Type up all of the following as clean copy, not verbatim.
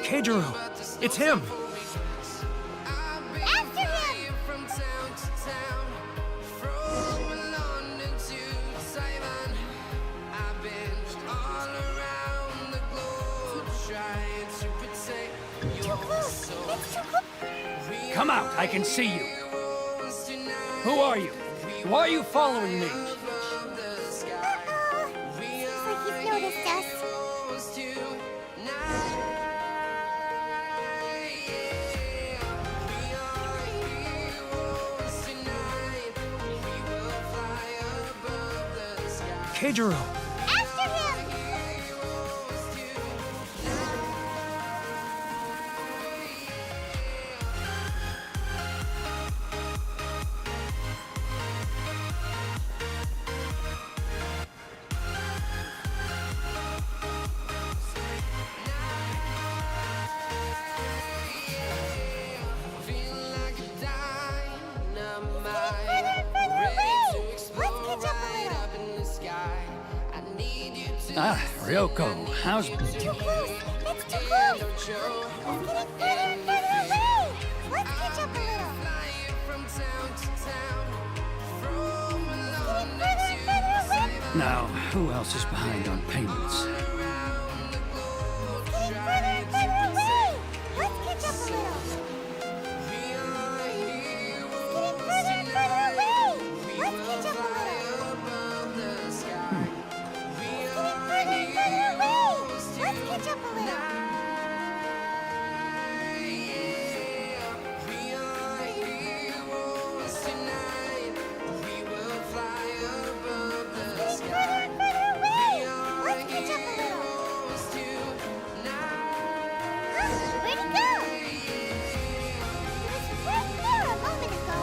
Keijiro, it's him! After him! Too close! It's too close! Come out, I can see you! Who are you? Why are you following me? Seems like he's noticed us. Keijiro! After him! Ah, Ryoko, how's... Too close! It's too close! It's getting further and further away! Let's catch up a little! It's getting further and further away! Now, who else is behind on payments? It's getting further and further away! Let's catch up a little! It's getting further and further away! Let's catch up a little! Let's catch up a little. It's getting further and further away. Let's catch up a little. Huh? Where'd he go? He was right there a moment ago.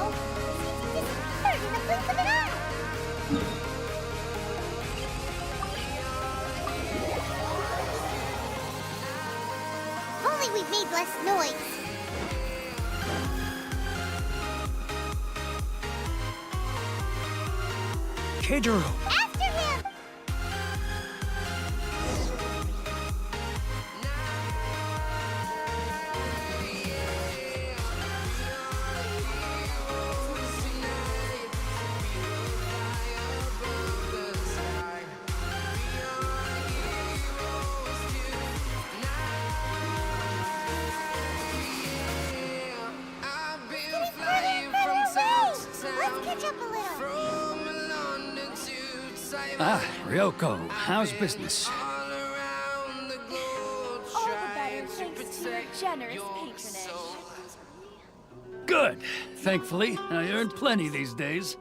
He disappeared in the blink of an eye. We've made less noise. Keijiro! After him! Ah, Ryoko, how's business? All the better thanks to your generous patronage. Good! Thankfully, I earned plenty these days.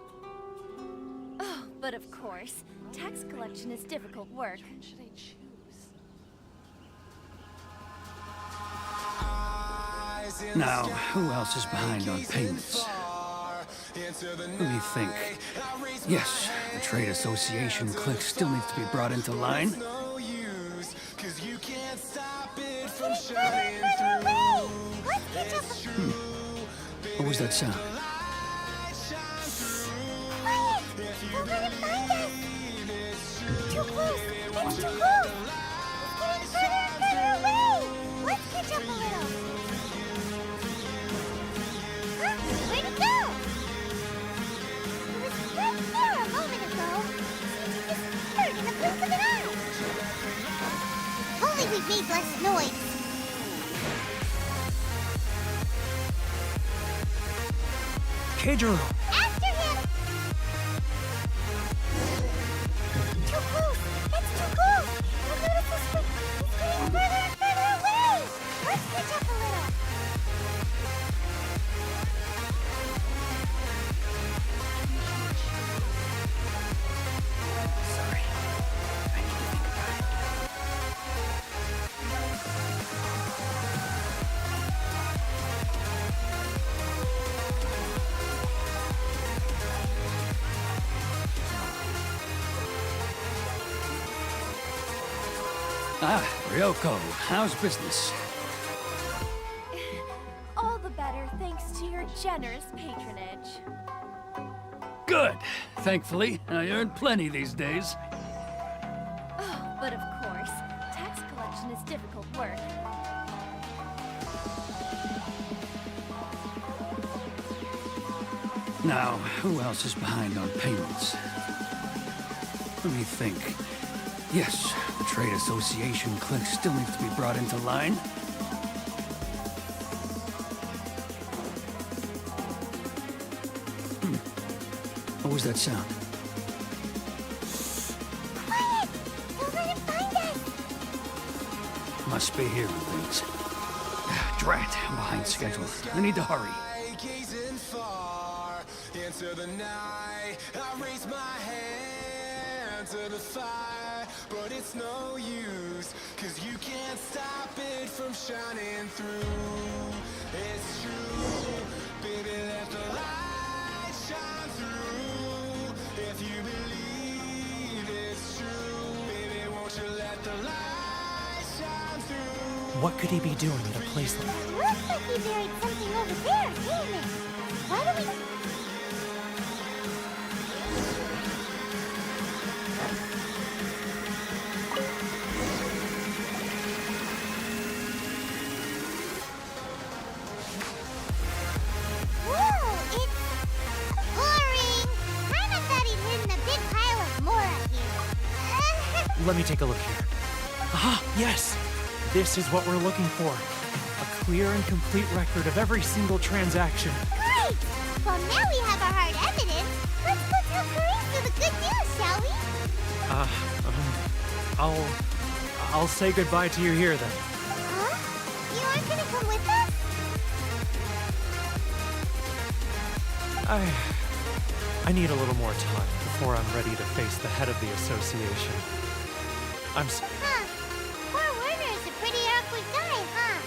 Oh, but of course, tax collection is difficult work. Should I choose? Now, who else is behind on payments? Let me think. Yes, the trade association clique still needs to be brought into line. What was that sound? Quiet! Don't let him find us! Too close! It's too close! It's getting further and further away! Let's catch up a little! Huh? Where'd he go? He was right there a moment ago. He disappeared in the blink of an eye! If only we'd made less noise! Keijiro! After him! Too close! It's too close! Don't notice this quick! He's getting further and further away! Let's catch up a little! Sorry. I need to think about it. Ah, Ryoko, how's business? All the better thanks to your generous patronage. Good! Thankfully, I earned plenty these days. Oh, but of course, tax collection is difficult work. Now, who else is behind on payments? Let me think. Yes, the Trade Association clique still needs to be brought into line. What was that sound? Quiet! Don't let him find us! Must be hearing things. Drat, I'm behind schedule. I need to hurry. Gazing far into the night, I raise my hand to the fire, but it's no use, 'cause you can't stop it from shining through. It's true, baby, let the light shine through. If you believe it's true, baby, won't you let the light shine through? What could he be doing at a place like that? Looks like he buried something over there, didn't it? Why do we... Whoa, it's... boring! Kinda thought he'd hidden a big pile of Mora here. Let me take a look here. Aha, yes! This is what we're looking for. A clear and complete record of every single transaction. Great! Well, now we have our hard evidence. Let's go tell Carissa the good news, shall we? I'll say goodbye to you here then. Huh? You aren't gonna come with us? I need a little more time before I'm ready to face the head of the association. I'm sorry. Huh. Poor Werner is a pretty awkward guy, huh?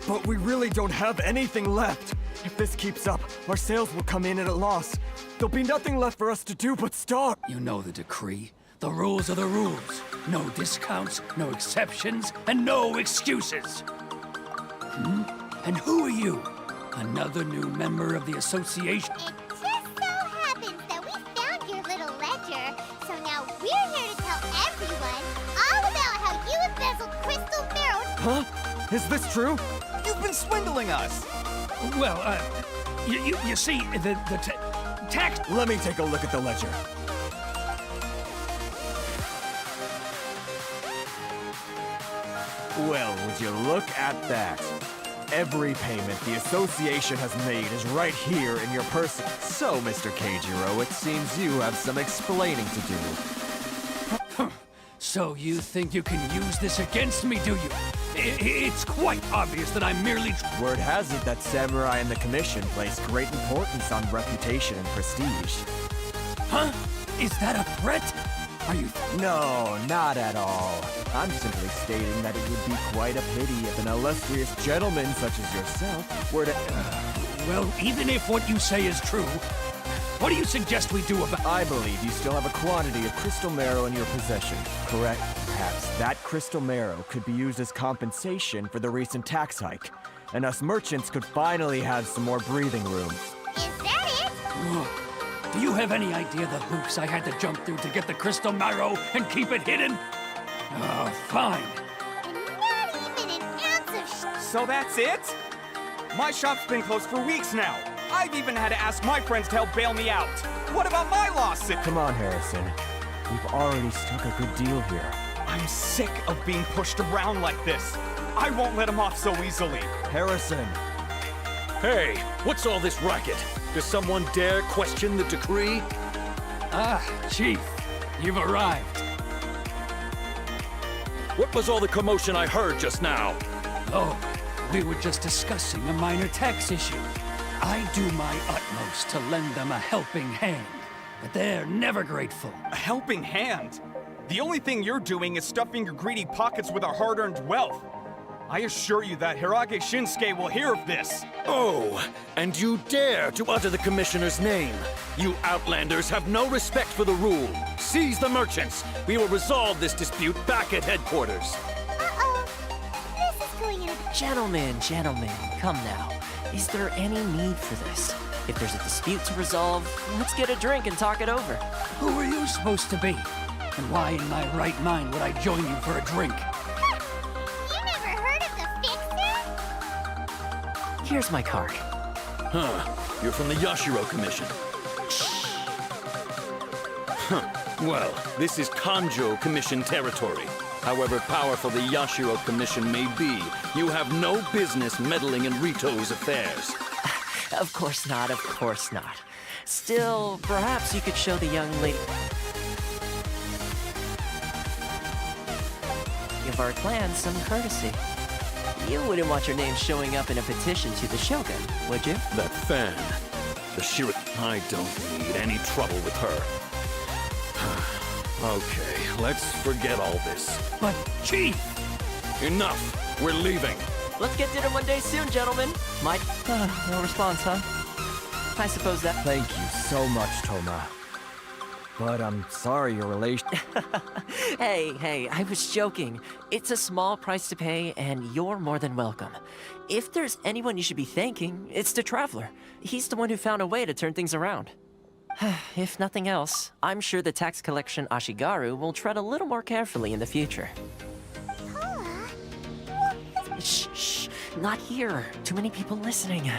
But we really don't have anything left. If this keeps up, our sales will come in at a loss. There'll be nothing left for us to do but starve. You know the decree. The rules are the rules. No discounts, no exceptions, and no excuses. And who are you? Another new member of the association? It just so happens that we found your little ledger, so now we're here to tell everyone all about how you embezzled Crystal Marrow. Huh? Is this true? You've been swindling us! Well, you see, the tax... Let me take a look at the ledger. Well, would you look at that? Every payment the association has made is right here in your person. So, Mr. Keijiro, it seems you have some explaining to do. So you think you can use this against me, do you? It's quite obvious that I'm merely... Word has it that Samurai and the Commission place great importance on reputation and prestige. Huh? Is that a threat? Are you... No, not at all. I'm simply stating that it would be quite a pity if an illustrious gentleman such as yourself were to... Well, even if what you say is true, what do you suggest we do about... I believe you still have a quantity of crystal marrow in your possession, correct? Perhaps that crystal marrow could be used as compensation for the recent tax hike, and us merchants could finally have some more breathing room. Is that it? Do you have any idea the hoops I had to jump through to get the crystal marrow and keep it hidden? Oh, fine. And not even an ounce of So that's it? My shop's been closed for weeks now. I've even had to ask my friends to help bail me out. What about my lawsuit? Come on, Harrison. We've already struck a good deal here. I'm sick of being pushed around like this. I won't let him off so easily. Harrison! Hey, what's all this racket? Does someone dare question the decree? Ah, Chief, you've arrived. What was all the commotion I heard just now? Oh, we were just discussing a minor tax issue. I do my utmost to lend them a helping hand, but they're never grateful. A helping hand? The only thing you're doing is stuffing your greedy pockets with our hard-earned wealth. I assure you that Hirage Shinsuke will hear of this. Oh, and you dare to utter the Commissioner's name. You outlanders have no respect for the rule. Seize the merchants. We will resolve this dispute back at headquarters. Gentlemen, come now. Is there any need for this? If there's a dispute to resolve, let's get a drink and talk it over. Who are you supposed to be? And why in my right mind would I join you for a drink? You never heard of the Fixer? Here's my card. Huh. You're from the Yashiro Commission. Huh. Well, this is Kanjo Commission territory. However powerful the Yashiro Commission may be, you have no business meddling in Rito's affairs. Of course not, of course not. Still, perhaps you could show the young lady of our clan some courtesy. You wouldn't want your name showing up in a petition to the Shogun, would you? That fan. The Shira... I don't need any trouble with her. Okay, let's forget all this. But, Chief! Enough! We're leaving. Let's get dinner one day soon, gentlemen. No response, huh? I suppose that... Thank you so much, Toma. But I'm sorry your relation... Hey, I was joking. It's a small price to pay, and you're more than welcome. If there's anyone you should be thanking, it's the Traveler. He's the one who found a way to turn things around. If nothing else, I'm sure the tax collection Ashigaru will tread a little more carefully in the future. Shh, not here. Too many people listening.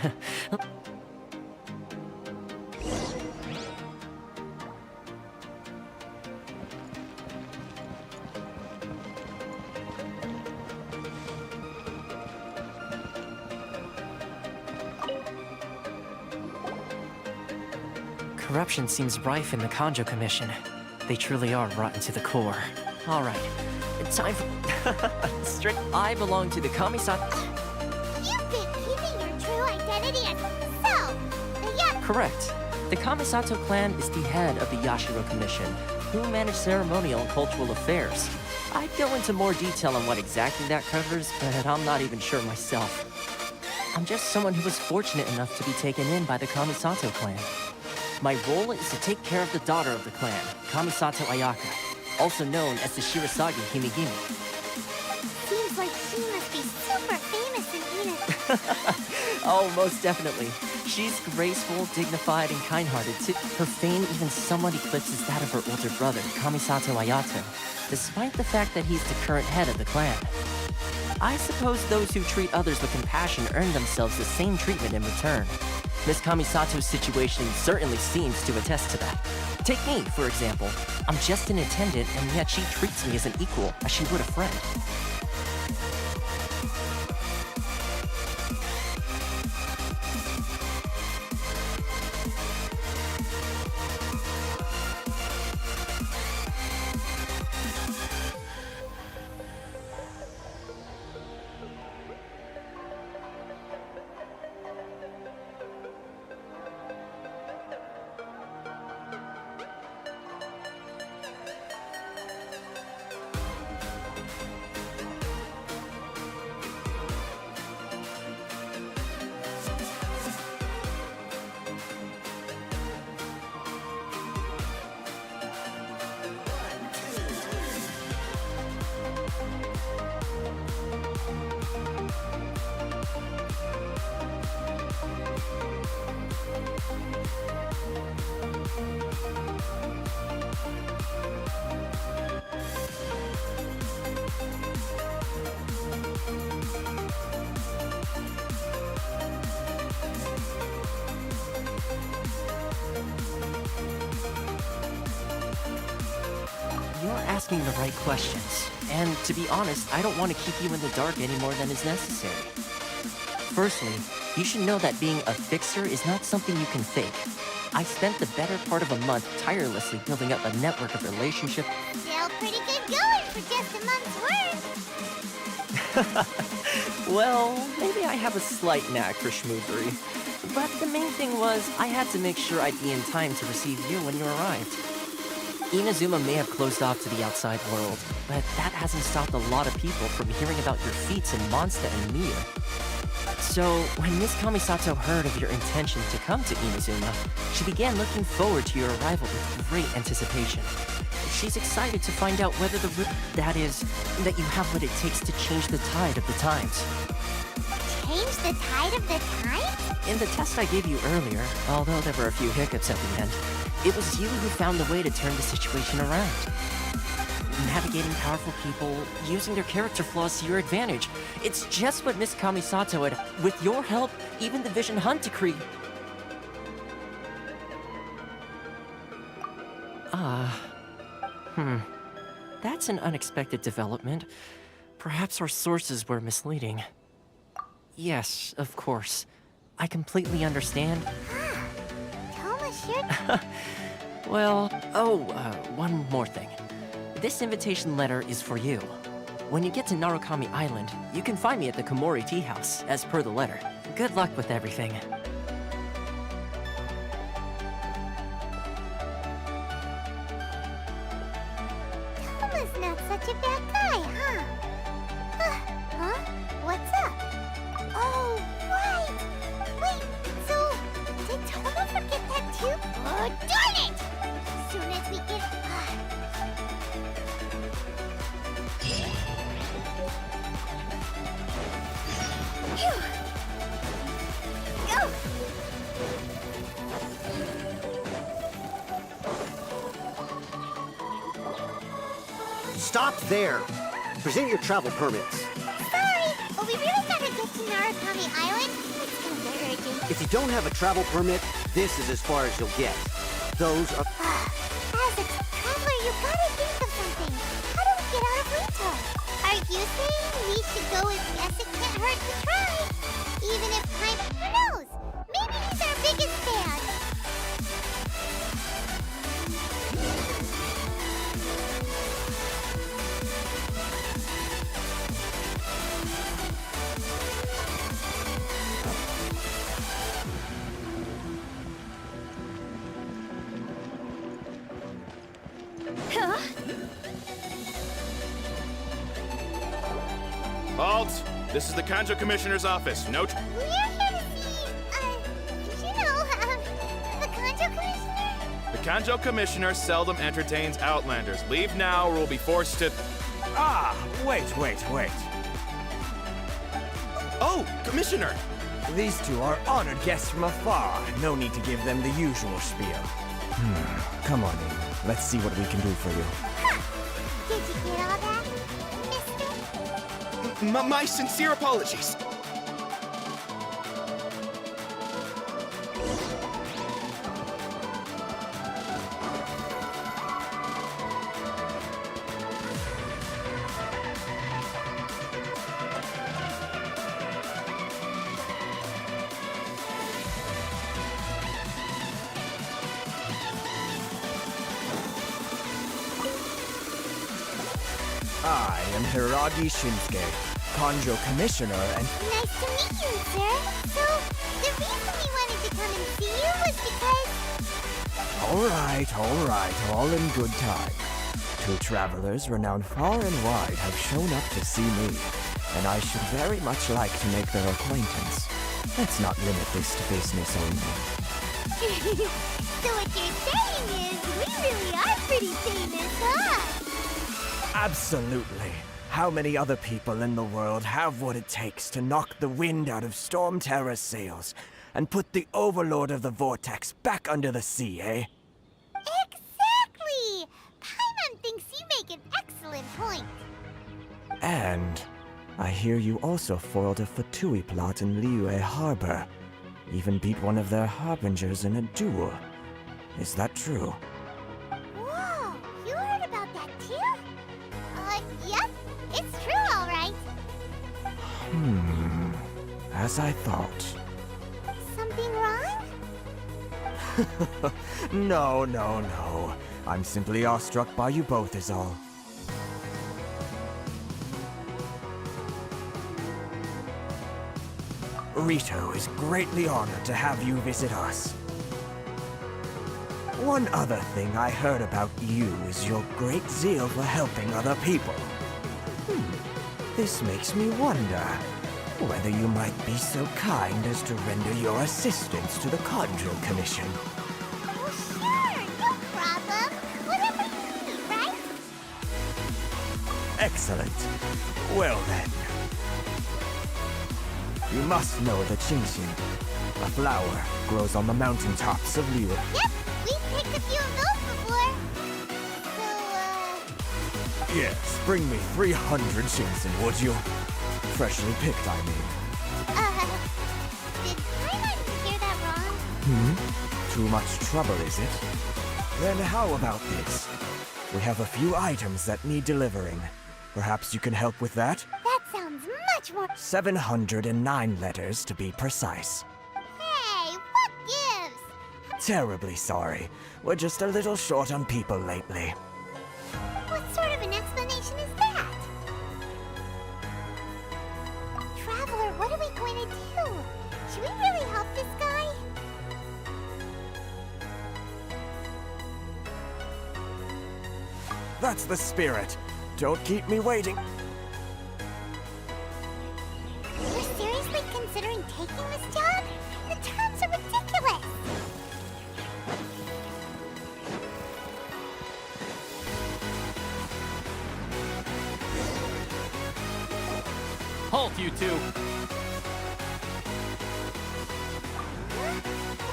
Corruption seems rife in the Kanjo Commission. They truly are rotten to the core. All right, time for... I belong to the Kamisato... You've been keeping your true identity as self. Yep. Correct. The Kamisato clan is the head of the Yashiro Commission, who manage ceremonial and cultural affairs. I'd go into more detail on what exactly that covers, but I'm not even sure myself. I'm just someone who was fortunate enough to be taken in by the Kamisato clan. My role is to take care of the daughter of the clan, Kamisato Ayaka, also known as the Shirasagi Himigimi. Seems like she must be super famous in Ina. Oh, most definitely. She's graceful, dignified, and kind-hearted too. Her fame even somewhat eclipses that of her older brother, Kamisato Ayato, despite the fact that he's the current head of the clan. I suppose those who treat others with compassion earn themselves the same treatment in return. Miss Kamisato's situation certainly seems to attest to that. Take me, for example. I'm just an attendant, and yet she treats me as an equal, as she would a friend. You're asking the right questions. And to be honest, I don't want to keep you in the dark any more than is necessary. Firstly, you should know that being a fixer is not something you can fake. I spent the better part of a month tirelessly building up a network of relationships. Still pretty good going for just a month's work. Well, maybe I have a slight knack for schmoozery. But the main thing was, I had to make sure I'd be in time to receive you when you arrived. INAZUMA may have closed off to the outside world, but that hasn't stopped a lot of people from hearing about your feats in Mondstadt and Mir. So, when Miss Kamisato heard of your intention to come to INAZUMA, she began looking forward to your arrival with great anticipation. She's excited to find out whether that is, that you have what it takes to change the tide of the times. Change the tide of the times? In the test I gave you earlier, although there were a few hiccups at the end, it was you who found the way to turn the situation around. Navigating powerful people, using their character flaws to your advantage. It's just what Miss Kamisato had. With your help, even the Vision Hunt decree. That's an unexpected development. Perhaps our sources were misleading. Yes, of course. I completely understand. Thomas, you're... Well, one more thing. This invitation letter is for you. When you get to Narukami Island, you can find me at the Komori Tea House, as per the letter. Good luck with everything. Thomas not such a bad guy, huh? Huh? What's up? Oh, right! Wait, so... did Toma forget that too? Oh, darn it! As soon as we get... Stop there! Present your travel permits. Sorry, but we really gotta get to Narukami Island. It's kind of urgent. If you don't have a travel permit, this is as far as you'll get. Those are... As a traveler, you gotta think of something. How do we get out of Rito? Are you saying we should go with yes, it can't hurt to try? Even if time... Who knows? Maybe he's our biggest fan. Halt! This is the Kanjo Commissioner's office. Note. We're here to see, the Kanjo Commissioner? The Kanjo Commissioner seldom entertains Outlanders. Leave now or we'll be forced to... Ah, wait. Oh, Commissioner! These two are honored guests from afar. No need to give them the usual spiel. Come on in. Let's see what we can do for you. Did you get all that, mister? My sincere apologies. I am Hiragi Shinsuke, Kanjo Commissioner, and... Nice to meet you, sir. So, the reason we wanted to come and see you was because... All right, all in good time. Two travelers renowned far and wide have shown up to see me, and I should very much like to make their acquaintance. Let's not limit this to business only. So what you're saying is, we really are pretty famous, huh? Absolutely. How many other people in the world have what it takes to knock the wind out of Storm Terror's sails and put the Overlord of the Vortex back under the sea, eh? Exactly! Paimon thinks you make an excellent point. And I hear you also foiled a Fatui plot in Liyue Harbor. Even beat one of their harbingers in a duel. Is that true? Whoa, you heard about that too? Yep, it's true, all right. As I thought. Something wrong? No. I'm simply awestruck by you both is all. Rito is greatly honored to have you visit us. One other thing I heard about you is your great zeal for helping other people. This makes me wonder whether you might be so kind as to render your assistance to the Kanjo Commission. Oh, sure, no problem. Whatever you need, right? Excellent. Well then. You must know that Genshin, a flower, grows on the mountaintops of Liu. Yep, we've picked a few of those before. So, Yes, bring me 300 Genshin, would you? Freshly picked, I mean. did I hear that wrong? Too much trouble, is it? Then how about this? We have a few items that need delivering. Perhaps you can help with that? That sounds much more... 709 letters, to be precise. Hey, what gives? Terribly sorry. We're just a little short on people lately. What sort of an explanation is that? Traveler, what are we going to do? Should we really help this guy? That's the spirit. Don't keep me waiting. You're seriously considering taking this job? The terms are ridiculous! Halt, you two!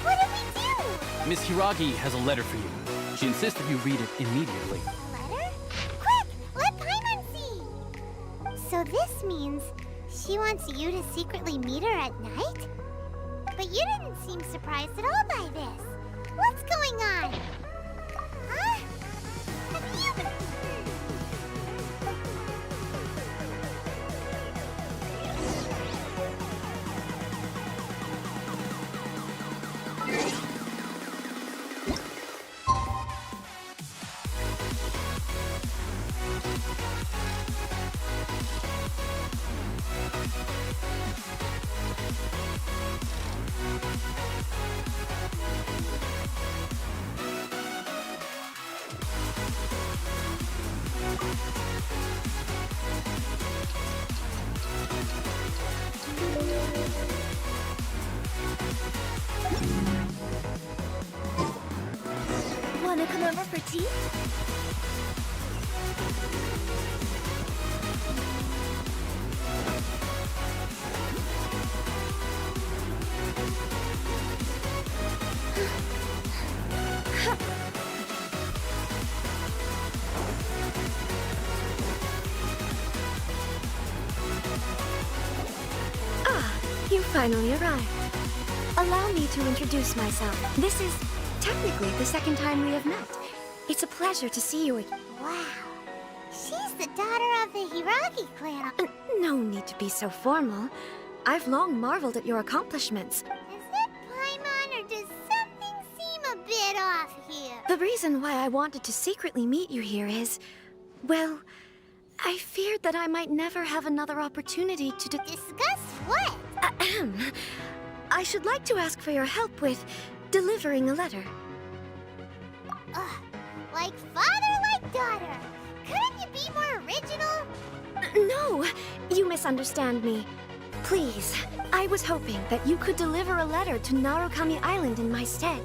What did we do? Miss Hiragi has a letter for you. She insisted you read it immediately. A letter? Quick! Let Paimon see! So this means she wants you to secretly meet her at night? But you didn't seem surprised at all by this. What's going on? Huh? Have you... Wanna come over for tea? You finally arrived. Allow me to introduce myself. This is technically the second time we have met. It's a pleasure to see you again. Wow. She's the daughter of the Hiragi clan. No need to be so formal. I've long marveled at your accomplishments. Is it Paimon, or does something seem a bit off here? The reason why I wanted to secretly meet you here is, well, I feared that I might never have another opportunity to Discuss what? Ahem. I should like to ask for your help with delivering a letter. Like father, like daughter. Couldn't you be more original? No, you misunderstand me. Please, I was hoping that you could deliver a letter to Narukami Island in my stead.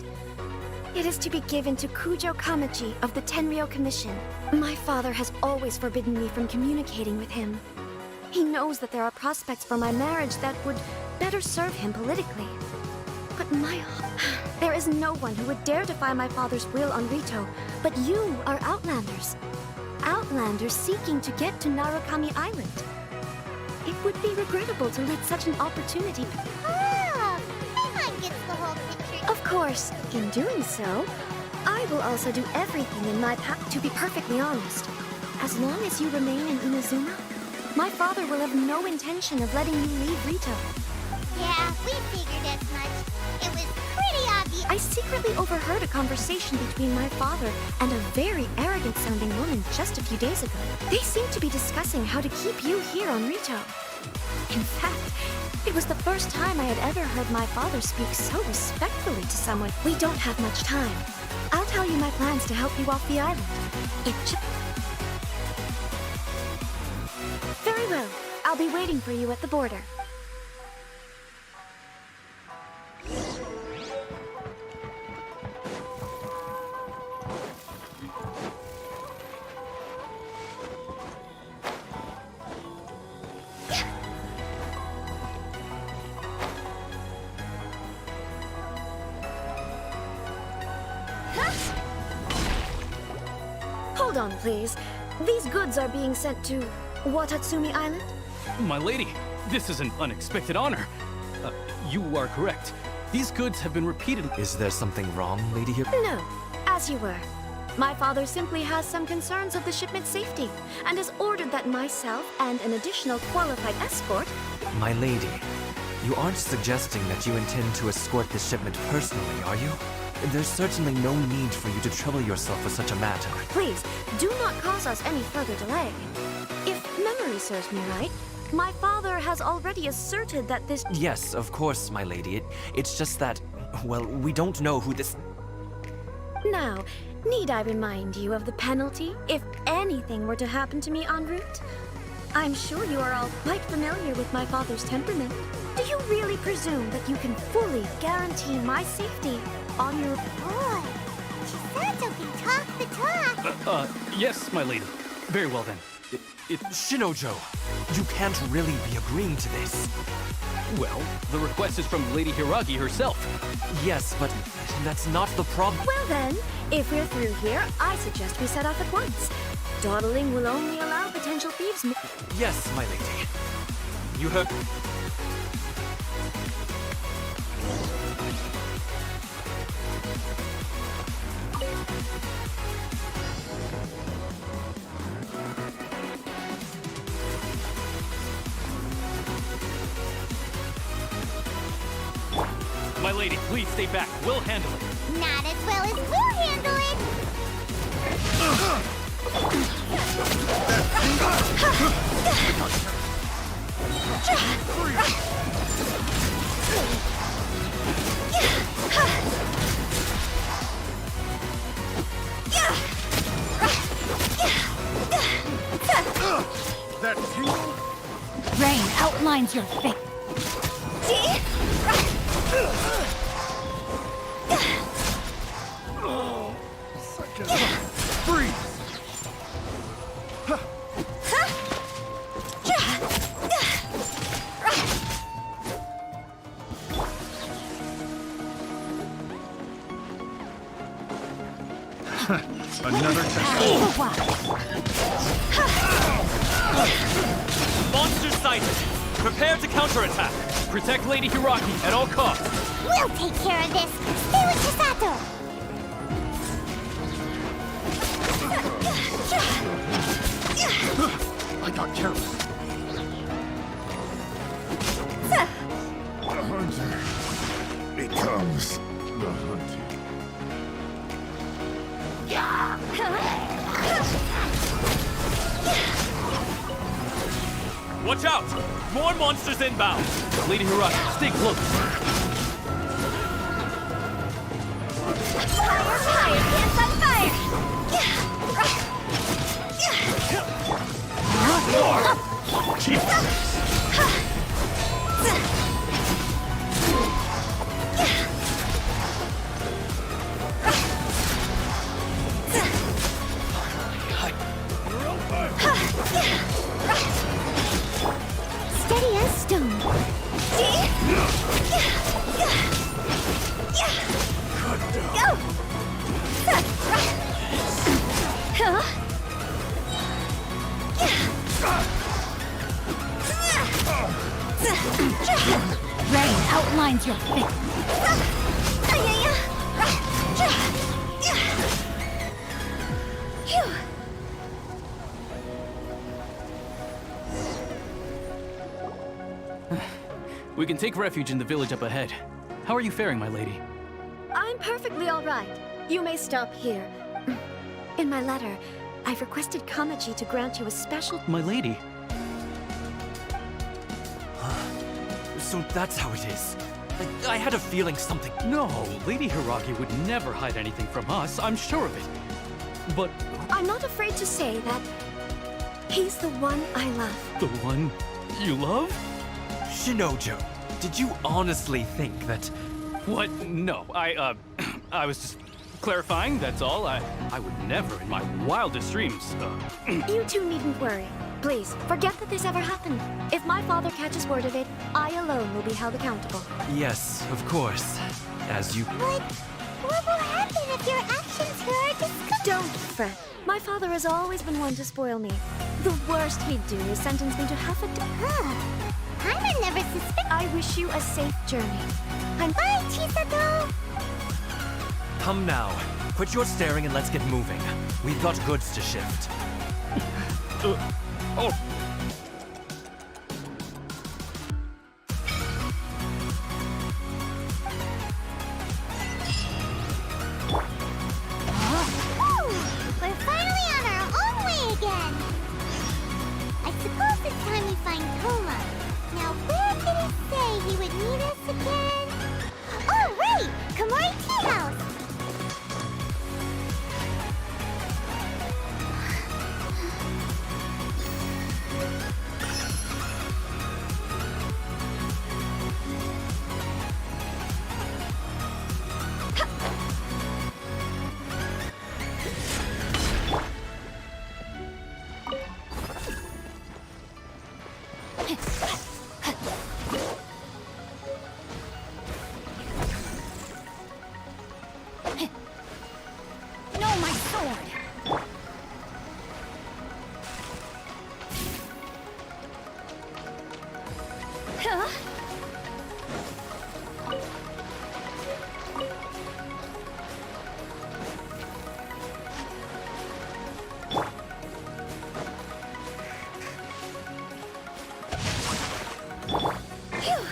It is to be given to Kujo Kamachi of the Tenryou Commission. My father has always forbidden me from communicating with him. He knows that there are prospects for my marriage that would better serve him politically. But there is no one who would dare defy my father's will on Rito, but you are Outlanders. Outlanders seeking to get to Narukami Island. It would be regrettable to let such an opportunity Paimon gets the whole picture. Of course, in doing so, I will also do everything in my power. To be perfectly honest, as long as you remain in Inazuma, my father will have no intention of letting you leave Rito. Yeah, we figured as much. It was pretty obvious. I secretly overheard a conversation between my father and a very arrogant-sounding woman just a few days ago. They seemed to be discussing how to keep you here on Rito. In fact, it was the first time I had ever heard my father speak so respectfully to someone. We don't have much time. I'll tell you my plans to help you off the island. Very well. I'll be waiting for you at the border. Hold on, please. These goods are being sent to Watatsumi Island? My lady, this is an unexpected honor. You are correct. These goods have been repeatedly... Is there something wrong, Lady here? No, as you were. My father simply has some concerns of the shipment's safety, and has ordered that myself and an additional qualified escort... My lady, you aren't suggesting that you intend to escort this shipment personally, are you? There's certainly no need for you to trouble yourself with such a matter. Please, do not cause us any further delay. If memory serves me right, my father has already asserted that this... Yes, of course, my lady. It's just that, well, we don't know who this... Now, need I remind you of the penalty if anything were to happen to me en route? I'm sure you are all quite familiar with my father's temperament. Do you really presume that you can fully guarantee my safety on your... Boy, Chisato can talk the talk. Yes, my lady. Very well then. Shinojo, you can't really be agreeing to this. Well, the request is from Lady Hiragi herself. Yes, but that's not the problem. Well then, if we're through here, I suggest we set off at once. Dawdling will only allow potential thieves... Yes, my lady. You have... My lady, please stay back. We'll handle it. Not as well as we'll handle it. That tingle? Rain outlines your fate. Freeze! Another test. Monster sighted. Prepare to counterattack. Protect Lady Hiragi at all costs. We'll take care of this. Stay with Chisato. I got careless. The hunter becomes the hunted. Watch out! More monsters inbound! Lady Hiragi, stay close. Fire, pants on fire. Steady as stone. Go! Rain outlines your fate. We can take refuge in the village up ahead. How are you faring, my lady? I'm perfectly all right. You may stop here. In my letter, I've requested Kamachi to grant you a special... My lady? So that's how it is. I had a feeling something... No, Lady Hiragi would never hide anything from us, I'm sure of it. But... I'm not afraid to say that he's the one I love. The one you love? Shinojo, did you honestly think that... What? No, I was just clarifying, that's all. I would never in my wildest dreams, You two needn't worry. Please, forget that this ever happened. If my father catches word of it, I alone will be held accountable. Yes, of course. As you... But What will happen if your actions here are discovered? Don't fret. My father has always been one to spoil me. The worst he'd do is sentence me to half a day. Paimon never suspected. I wish you a safe journey. Bye, Chisato! Come now. Quit your staring and let's get moving. We've got goods to shift. Oh, Woo! We're finally on our own way again! I suppose it's time we find Toma. Now, where did he say he would meet us again? Oh, right! Komori Tea House! No, my sword! Huh? Phew!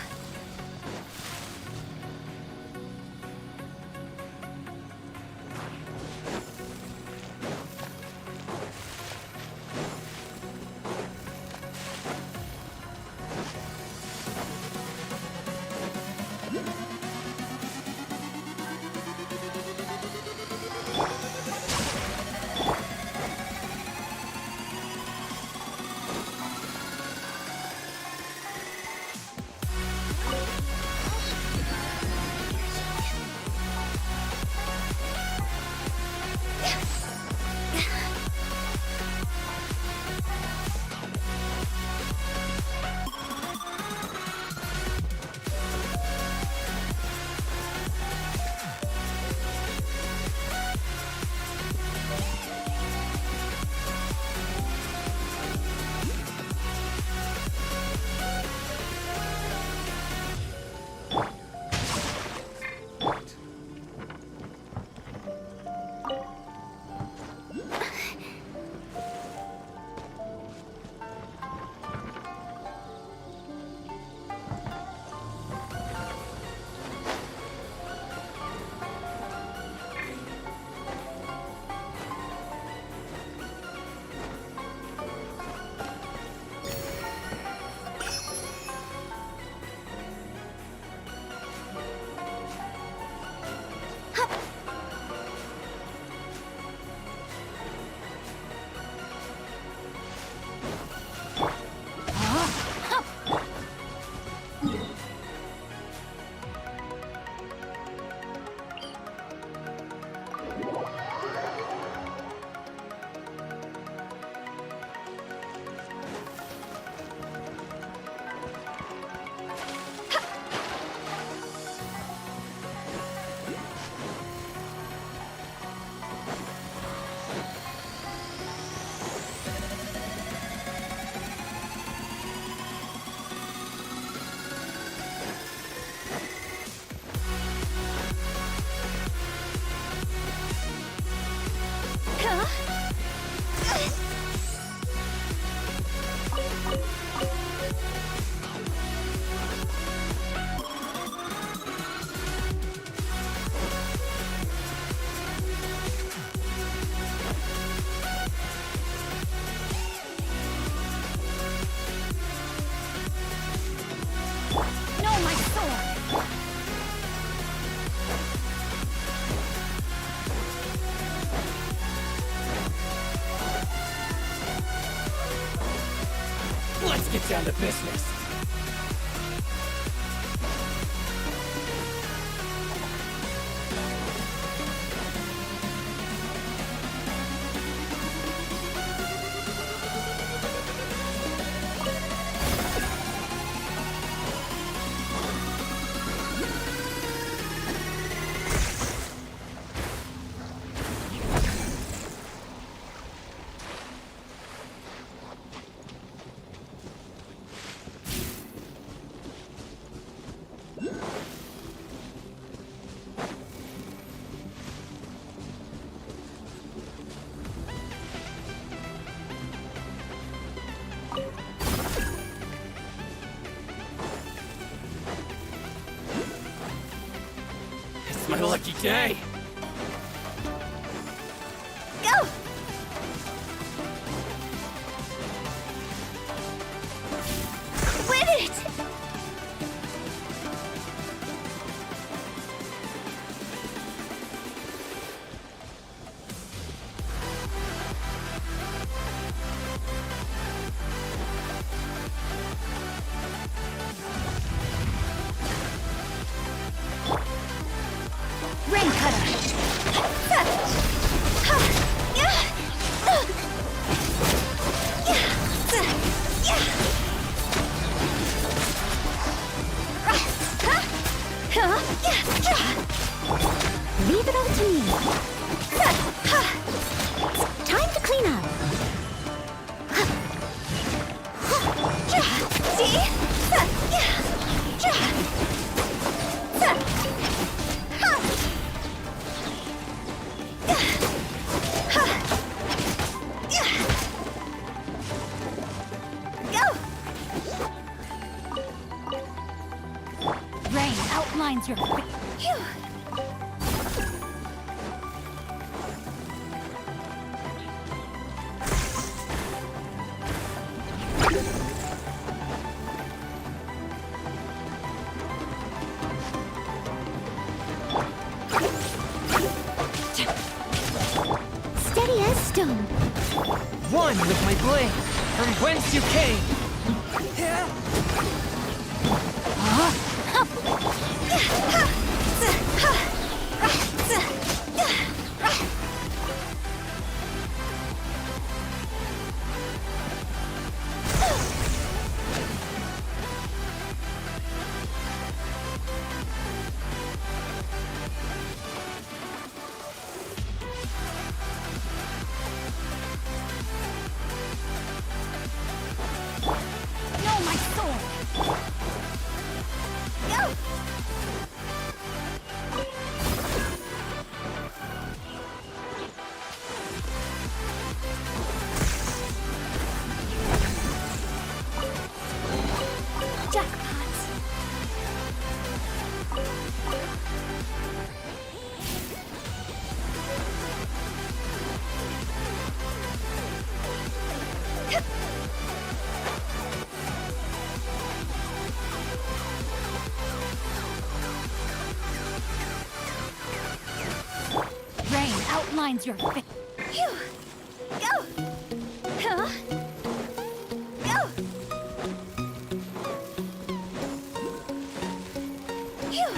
Get down to business. my lucky day. Go! Quit it! Rain cutter! Leave it all to me. Time to clean up. See? Rain outlines your... Phew. Steady as stone. One with my blade, from whence you came. No, my sword. Go! Jackpot. Rain outlines your face. Phew. Go! Huh? Go! Phew.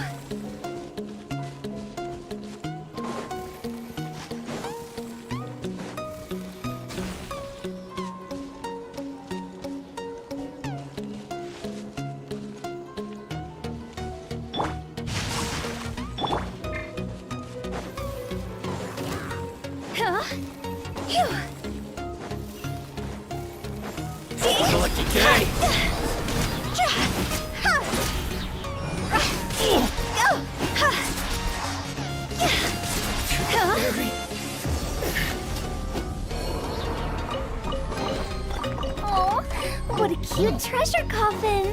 Huh? Phew. See? Lucky day. Oh, what a cute treasure coffin!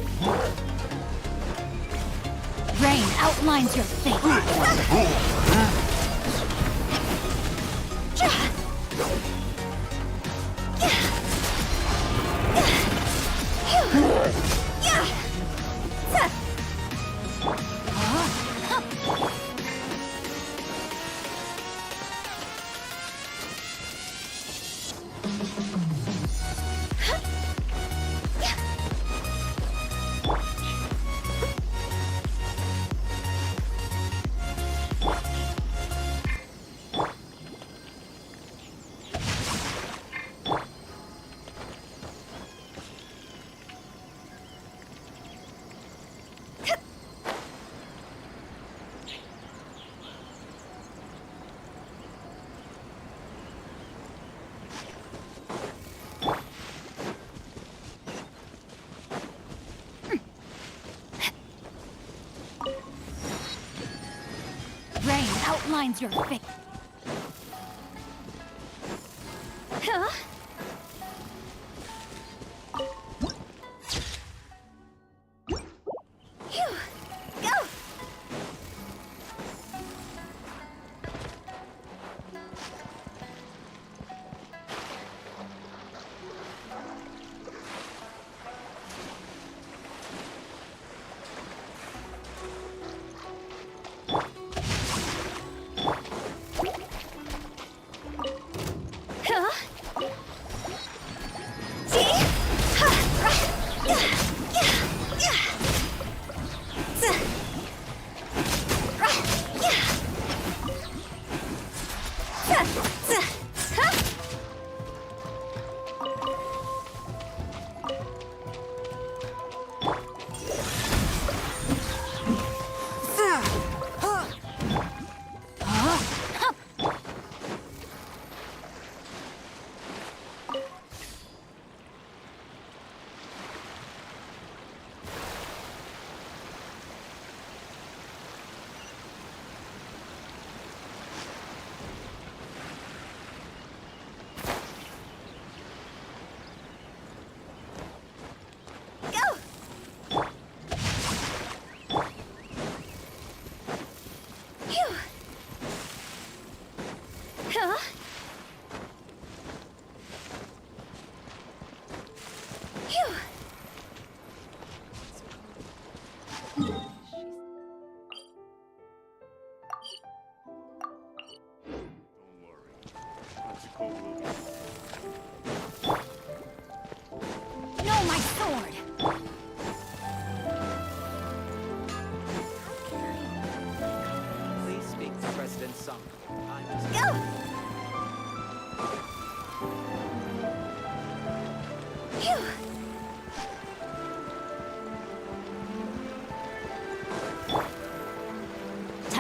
Rain outlines your face. Rain outlines your face. Huh? Phew. Go!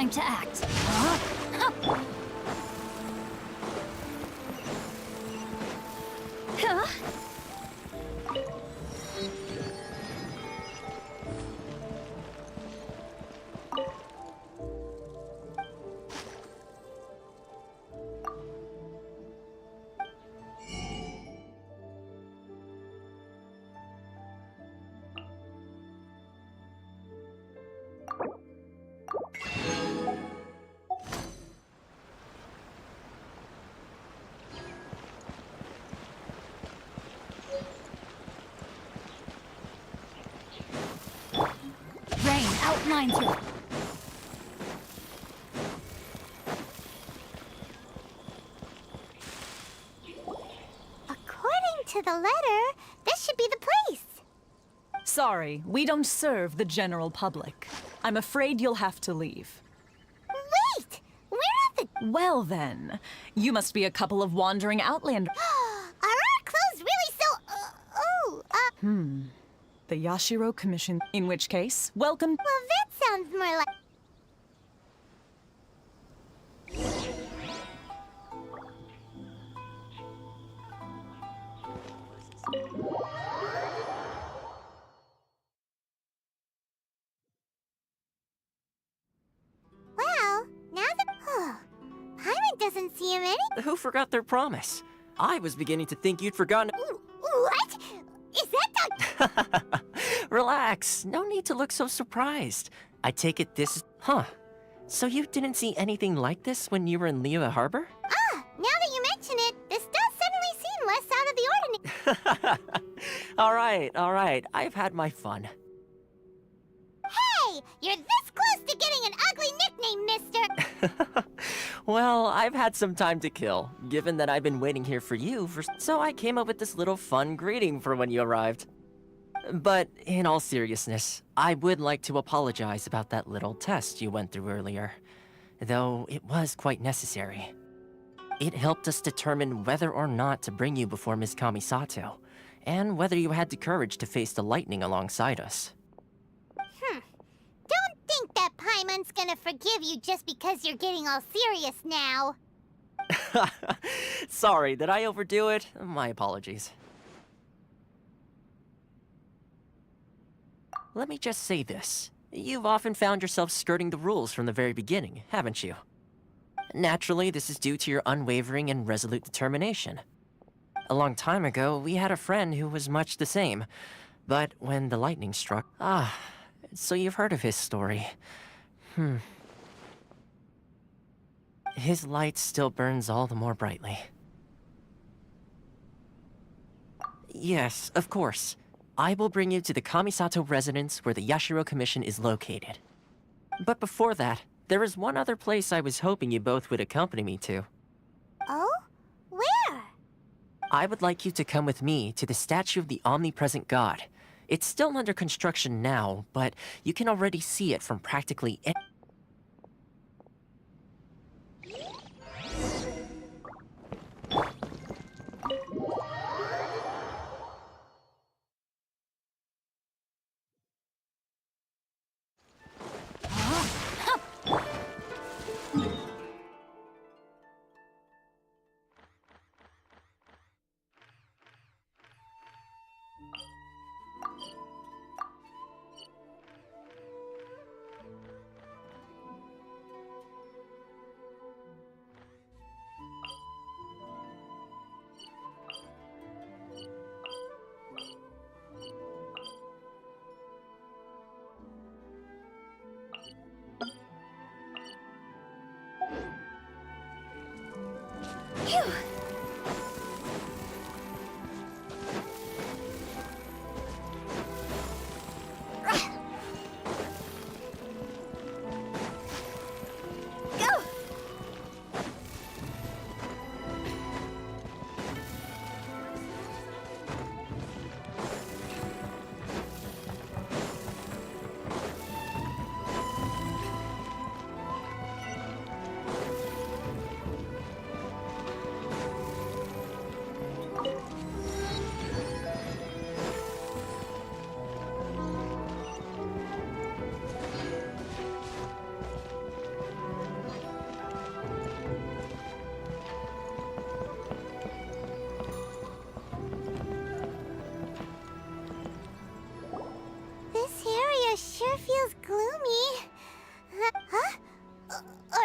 Time to act. Huh? Huh? Rain outlines your... According to the letter, this should be the place. Sorry, we don't serve the general public. I'm afraid you'll have to leave. Wait! We're at the... Well then, you must be a couple of wandering outlanders. Are our clothes really so... The Yashiro Commission. In which case, welcome. Well, that sounds more like... Well, now that... Paimon doesn't seem any... Who forgot their promise? I was beginning to think you'd forgotten. What? Is that the... Relax. No need to look so surprised. I take it this... Huh. So you didn't see anything like this when you were in Liyue Harbor? Now that you mention it, this does suddenly seem less out of the ordinary. All right. I've had my fun. Hey! You're this close to getting an ugly nickname, mister! Well, I've had some time to kill, given that I've been waiting here for you so I came up with this little fun greeting for when you arrived. But in all seriousness, I would like to apologize about that little test you went through earlier, though it was quite necessary. It helped us determine whether or not to bring you before Ms. Kamisato, and whether you had the courage to face the lightning alongside us. Don't think that Paimon's gonna forgive you just because you're getting all serious now. Sorry, did I overdo it? My apologies. Let me just say this. You've often found yourself skirting the rules from the very beginning, haven't you? Naturally, this is due to your unwavering and resolute determination. A long time ago, we had a friend who was much the same. But when the lightning struck... so you've heard of his story. His light still burns all the more brightly. Yes, of course. I will bring you to the Kamisato residence where the Yashiro Commission is located. But before that, there is one other place I was hoping you both would accompany me to. Oh? Where? I would like you to come with me to the statue of the omnipresent god. It's still under construction now, but you can already see it from practically any...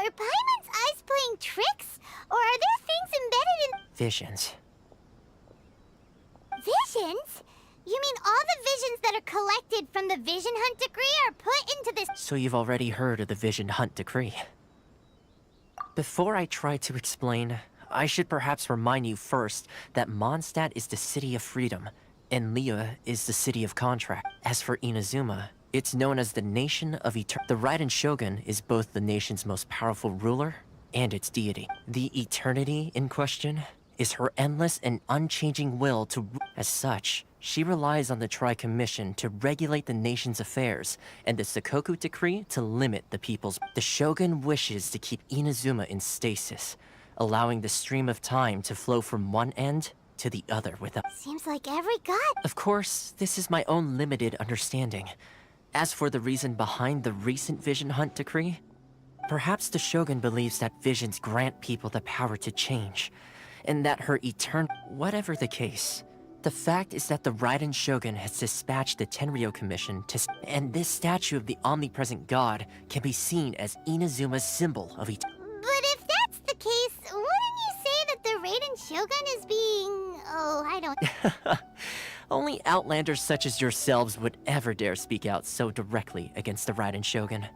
are Paimon's eyes playing tricks? Or are there things embedded in... Visions. Visions? You mean all the visions that are collected from the Vision Hunt decree are put into this... So you've already heard of the Vision Hunt decree. Before I try to explain, I should perhaps remind you first that Mondstadt is the city of freedom, and Liyue is the city of contract. As for Inazuma, it's known as the Nation of Eternity. The Raiden Shogun is both the nation's most powerful ruler and its deity. The eternity in question is her endless and unchanging will to... As such, she relies on the Tri-Commission to regulate the nation's affairs, and the Sakoku Decree to limit the people's... The Shogun wishes to keep Inazuma in stasis, allowing the stream of time to flow from one end to the other without... Seems like every god... Of course, this is my own limited understanding. As for the reason behind the recent Vision Hunt decree, perhaps the Shogun believes that visions grant people the power to change, and that her Whatever the case, the fact is that the Raiden Shogun has dispatched the Tenryou Commission to... And this statue of the omnipresent god can be seen as Inazuma's symbol of But if that's the case, wouldn't you say that the Raiden Shogun is being... Oh, I don't... Only outlanders such as yourselves would ever dare speak out so directly against the Raiden Shogun.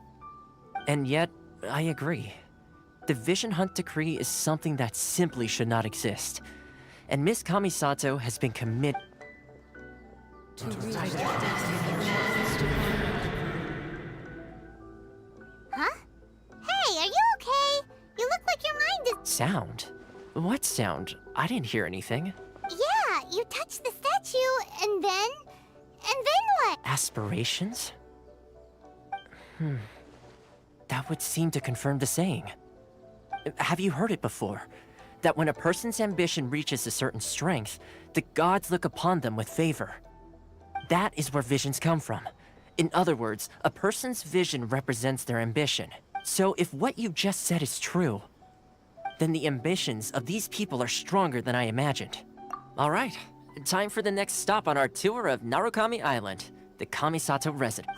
And yet, I agree. The Vision Hunt decree is something that simply should not exist. And Miss Kamisato has been committed... Huh? Hey, are you okay? You look like your mind is... Sound? What sound? I didn't hear anything. Yeah, you touched the statue, and then... And then what? Aspirations? That would seem to confirm the saying. Have you heard it before? That when a person's ambition reaches a certain strength, the gods look upon them with favor. That is where visions come from. In other words, a person's vision represents their ambition. So if what you just said is true, then the ambitions of these people are stronger than I imagined. All right, time for the next stop on our tour of Narukami Island, the Kamisato residence.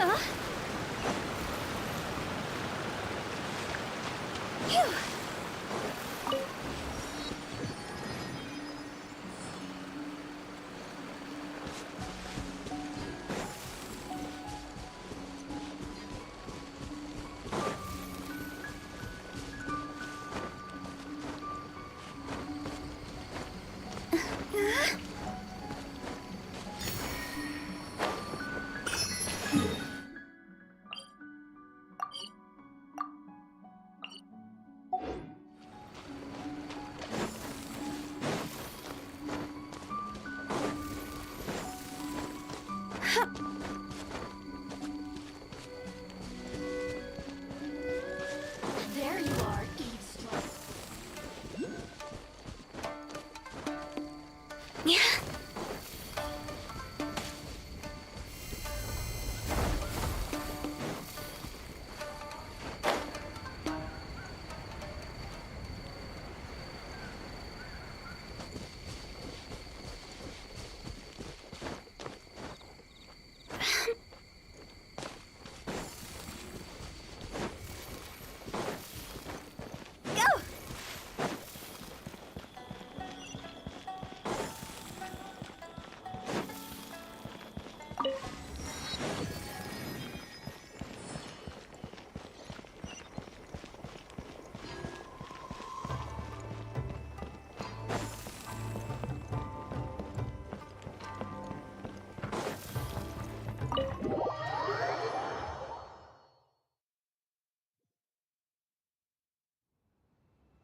Phew. There you are, eavesdropper. Yeah. Go!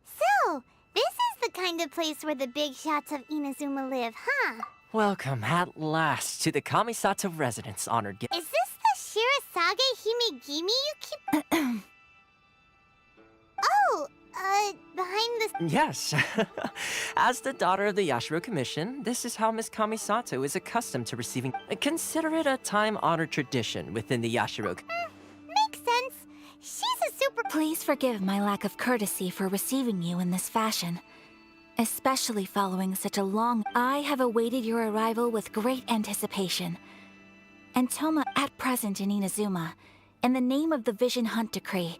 So, this is the kind of place where the big shots of Inazuma live, huh? Welcome at last to the Kamisato residence, honored guest. Is this the Shirazage Himegimi you keep... Oh, behind the... Yes. As the daughter of the Yashiro Commission, this is how Miss Kamisato is accustomed to receiving. Consider it a time-honored tradition within the Yashiro. Makes sense. She's a super... Please forgive my lack of courtesy for receiving you in this fashion. Especially following such a long... I have awaited your arrival with great anticipation. And Toma, at present in Inazuma, in the name of the Vision Hunt Decree,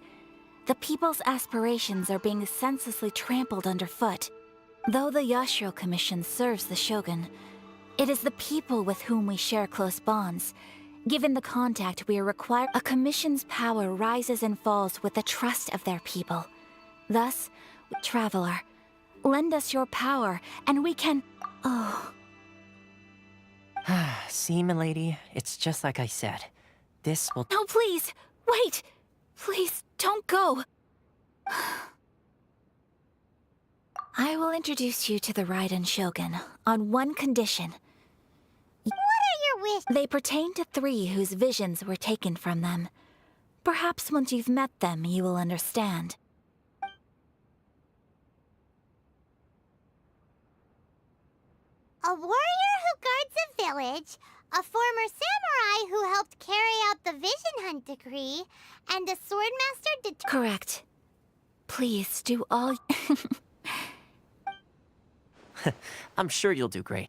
the people's aspirations are being senselessly trampled underfoot. Though the Yashiro Commission serves the Shogun, it is the people with whom we share close bonds. Given the contact we are required, a commission's power rises and falls with the trust of their people. Thus, traveler, lend us your power, and we can... Oh... See, milady, it's just like I said. This will... No, please! Wait! Please, don't go! I will introduce you to the Raiden Shogun, on one condition. What are your wishes? They pertain to 3 whose visions were taken from them. Perhaps once you've met them, you will understand. A warrior who guards a village, a former samurai who helped carry out the Vision Hunt Decree, and a swordmaster Correct. Please do all... I'm sure you'll do great.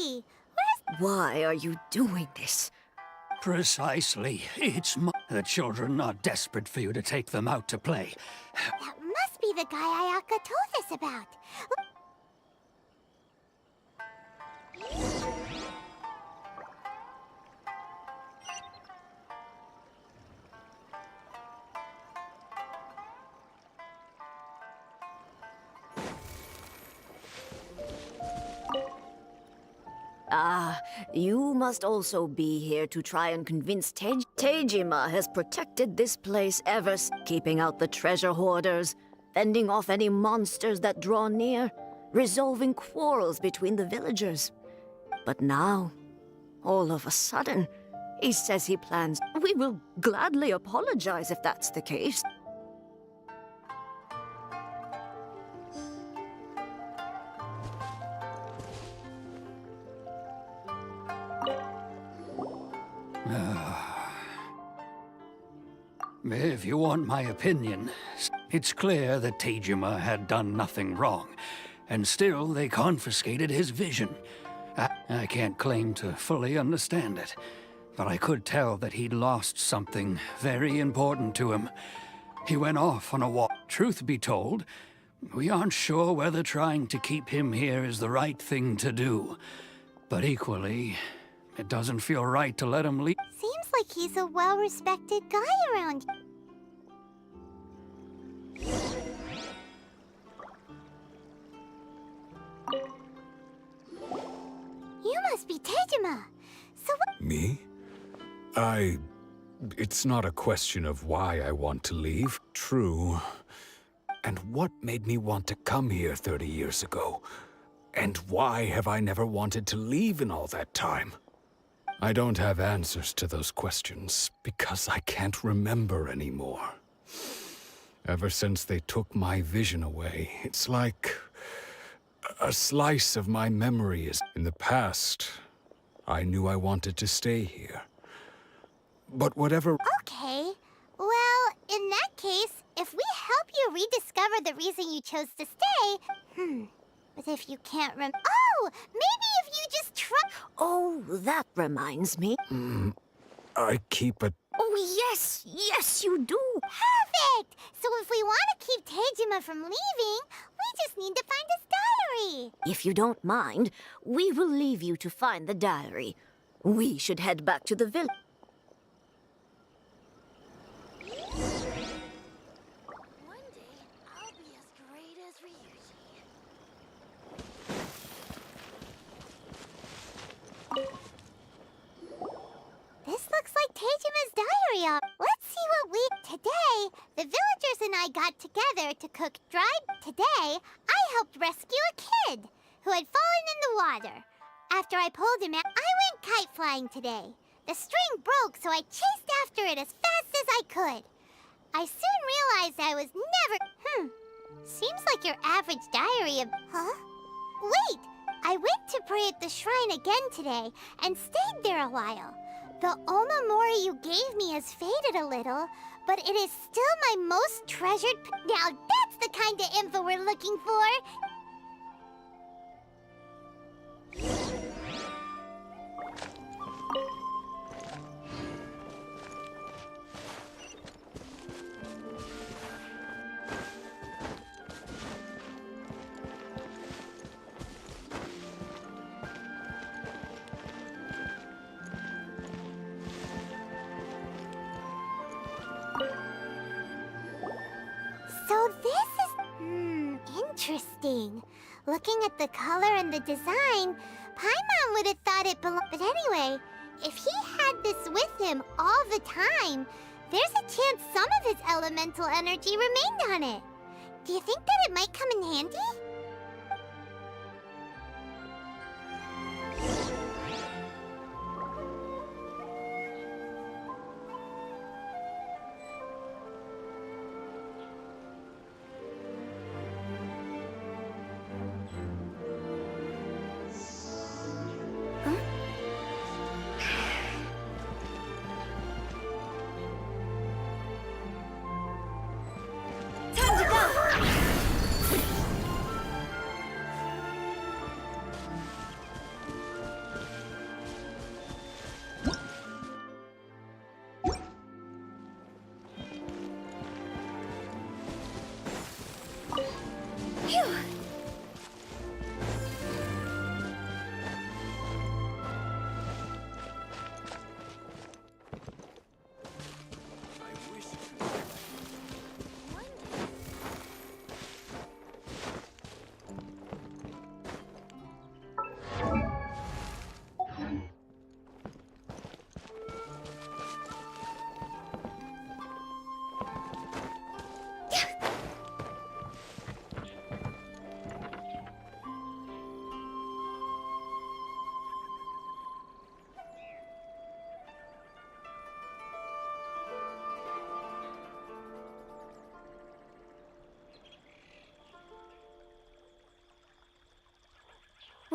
he? Why are you doing this? Precisely. The children are desperate for you to take them out to play. That must be the guy Ayaka told us about. Ah, you must also be here to try and convince Tejima has protected this place keeping out the treasure hoarders, fending off any monsters that draw near, resolving quarrels between the villagers. But now, all of a sudden, he says he plans. We will gladly apologize if that's the case. If you want my opinion, it's clear that Tejima had done nothing wrong, and still they confiscated his vision. I can't claim to fully understand it, but I could tell that he'd lost something very important to him. He went off on a walk. Truth be told, we aren't sure whether trying to keep him here is the right thing to do. But equally, it doesn't feel right to let him leave. Seems like he's a well-respected guy around. You must be Tejima. So what? Me? It's not a question of why I want to leave. True. And what made me want to come here 30 years ago? And why have I never wanted to leave in all that time? I don't have answers to those questions because I can't remember anymore. Ever since they took my vision away, it's like a slice of my memory is... In the past, I knew I wanted to stay here. But whatever... Okay. Well, in that case, if we help you rediscover the reason you chose to stay... But if you can't Oh! Maybe if you just try... Oh, that reminds me. I keep a... Oh, yes, you do. Perfect! So if we want to keep Tejima from leaving, we just need to find his diary. If you don't mind, we will leave you to find the diary. We should head back to the village. One day, I'll be as great as Ryuji. This looks like Tejima's diary. Let's see what we... Today, the villagers and I got together to cook dried... Today, I helped rescue a kid who had fallen in the water. After I pulled him out, I went kite flying today. The string broke, so I chased after it as fast as I could. I soon realized I was never... Seems like your average diary of... Huh? Wait! I went to pray at the shrine again today and stayed there a while. The Omamori you gave me has faded a little, but it is still my most treasured... Now that's the kind of info we're looking for! So this is... interesting. Looking at the color and the design, Paimon would have thought it belonged... But anyway, if he had this with him all the time, there's a chance some of his elemental energy remained on it. Do you think that it might come in handy?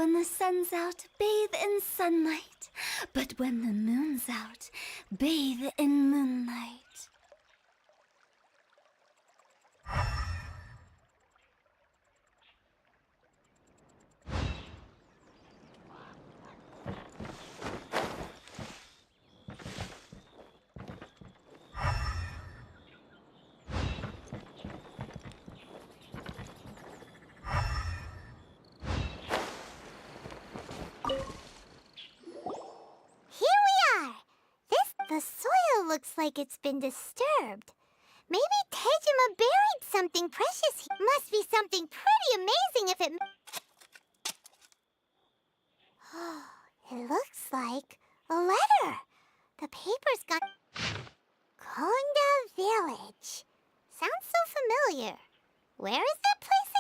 When the sun's out, bathe in sunlight. But when the moon's out, bathe in moonlight. The soil looks like it's been disturbed. Maybe Tejima buried something precious. Must be something pretty amazing if it... It looks like a letter. The paper's got... Konda Village. Sounds so familiar. Where is that place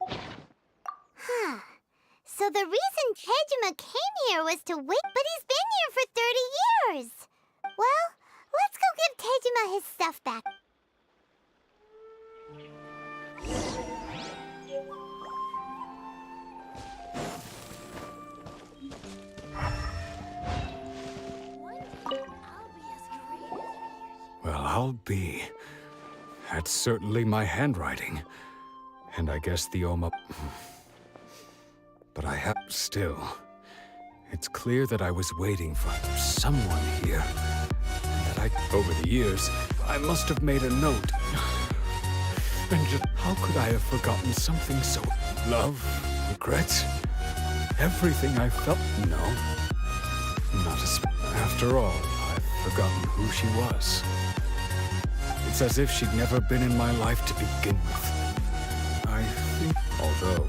again? Huh. So the reason Tejima came here was to wait, but he's been here for 30 years. Well, let's go give Tejima his stuff back. Well, I'll be. That's certainly my handwriting. And I guess the Oma... But I have... Still, it's clear that I was waiting for someone here. And that over the years, I must have made a note. And just... How could I have forgotten something so... Love, regrets, everything I felt... No. Not as... After all, I've forgotten who she was. It's as if she'd never been in my life to begin with. I think... Although...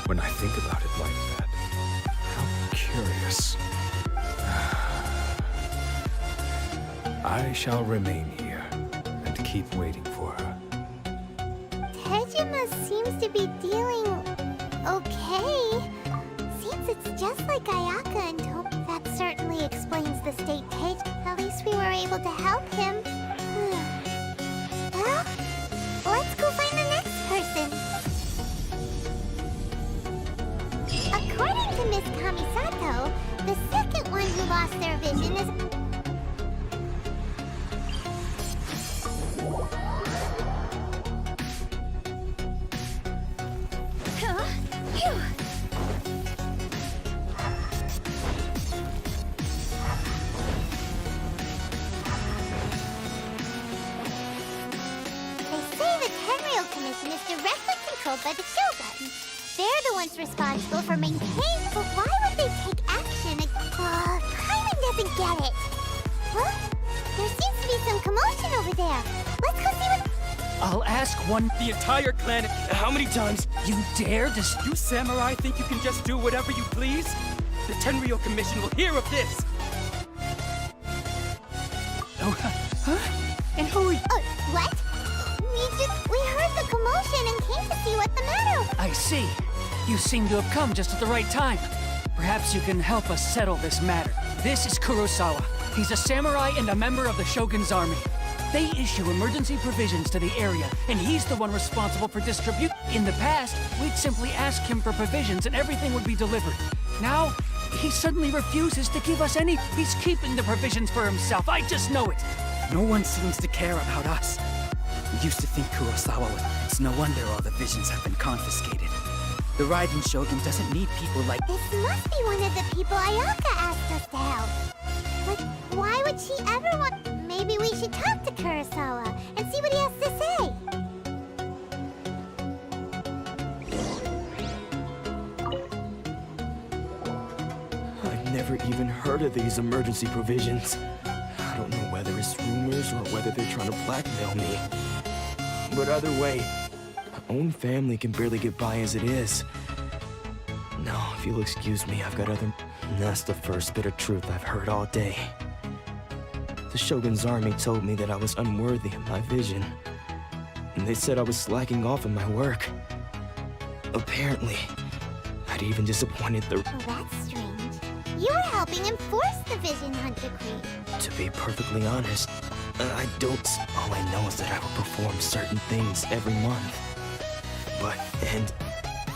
When I think about it like that, how curious. I shall remain here and keep waiting for her. Tejima seems to be dealing okay. Seems it's just like Ayaka and Tobi. That certainly explains the state At least we were able to help him. Well, let's go find the next person. According to Miss Kamisato, the second one who lost their vision is... They say the Tenryou Commission is directly controlled by the Shogun. They're the ones responsible for maintaining... But why would they take action? Paimon doesn't get it. Huh? There seems to be some commotion over there. Let's go see what... I'll ask one... The entire clan... How many times? You dare to... You samurai think you can just do whatever you please? The Tenryou Commission will hear of this! Oh, huh? And who are you? What? We heard the commotion and came to see what the matter... I see. You seem to have come just at the right time. Perhaps you can help us settle this matter. This is Kurosawa. He's a samurai and a member of the Shogun's army. They issue emergency provisions to the area, and he's the one responsible for distribute. In the past, we'd simply ask him for provisions and everything would be delivered. Now, he suddenly refuses to give us any. He's keeping the provisions for himself. I just know it. No one seems to care about us. We used to think Kurosawa was... It's no wonder all the visions have been confiscated. The Raiden Shogun doesn't need people like... This must be one of the people Ayaka asked us to help. But why would she ever want... Maybe we should talk to Kurosawa and see what he has to say. I've never even heard of these emergency provisions. I don't know whether it's rumors or whether they're trying to blackmail me. But either way, my own family can barely get by as it is. Now, if you'll excuse me, I've got other... That's the first bit of truth I've heard all day. The Shogun's army told me that I was unworthy of my vision. And they said I was slacking off in my work. Apparently, I'd even disappointed the... Oh, that's strange. You were helping enforce the Vision Hunt decree. To be perfectly honest, I don't... All I know is that I will perform certain things every month.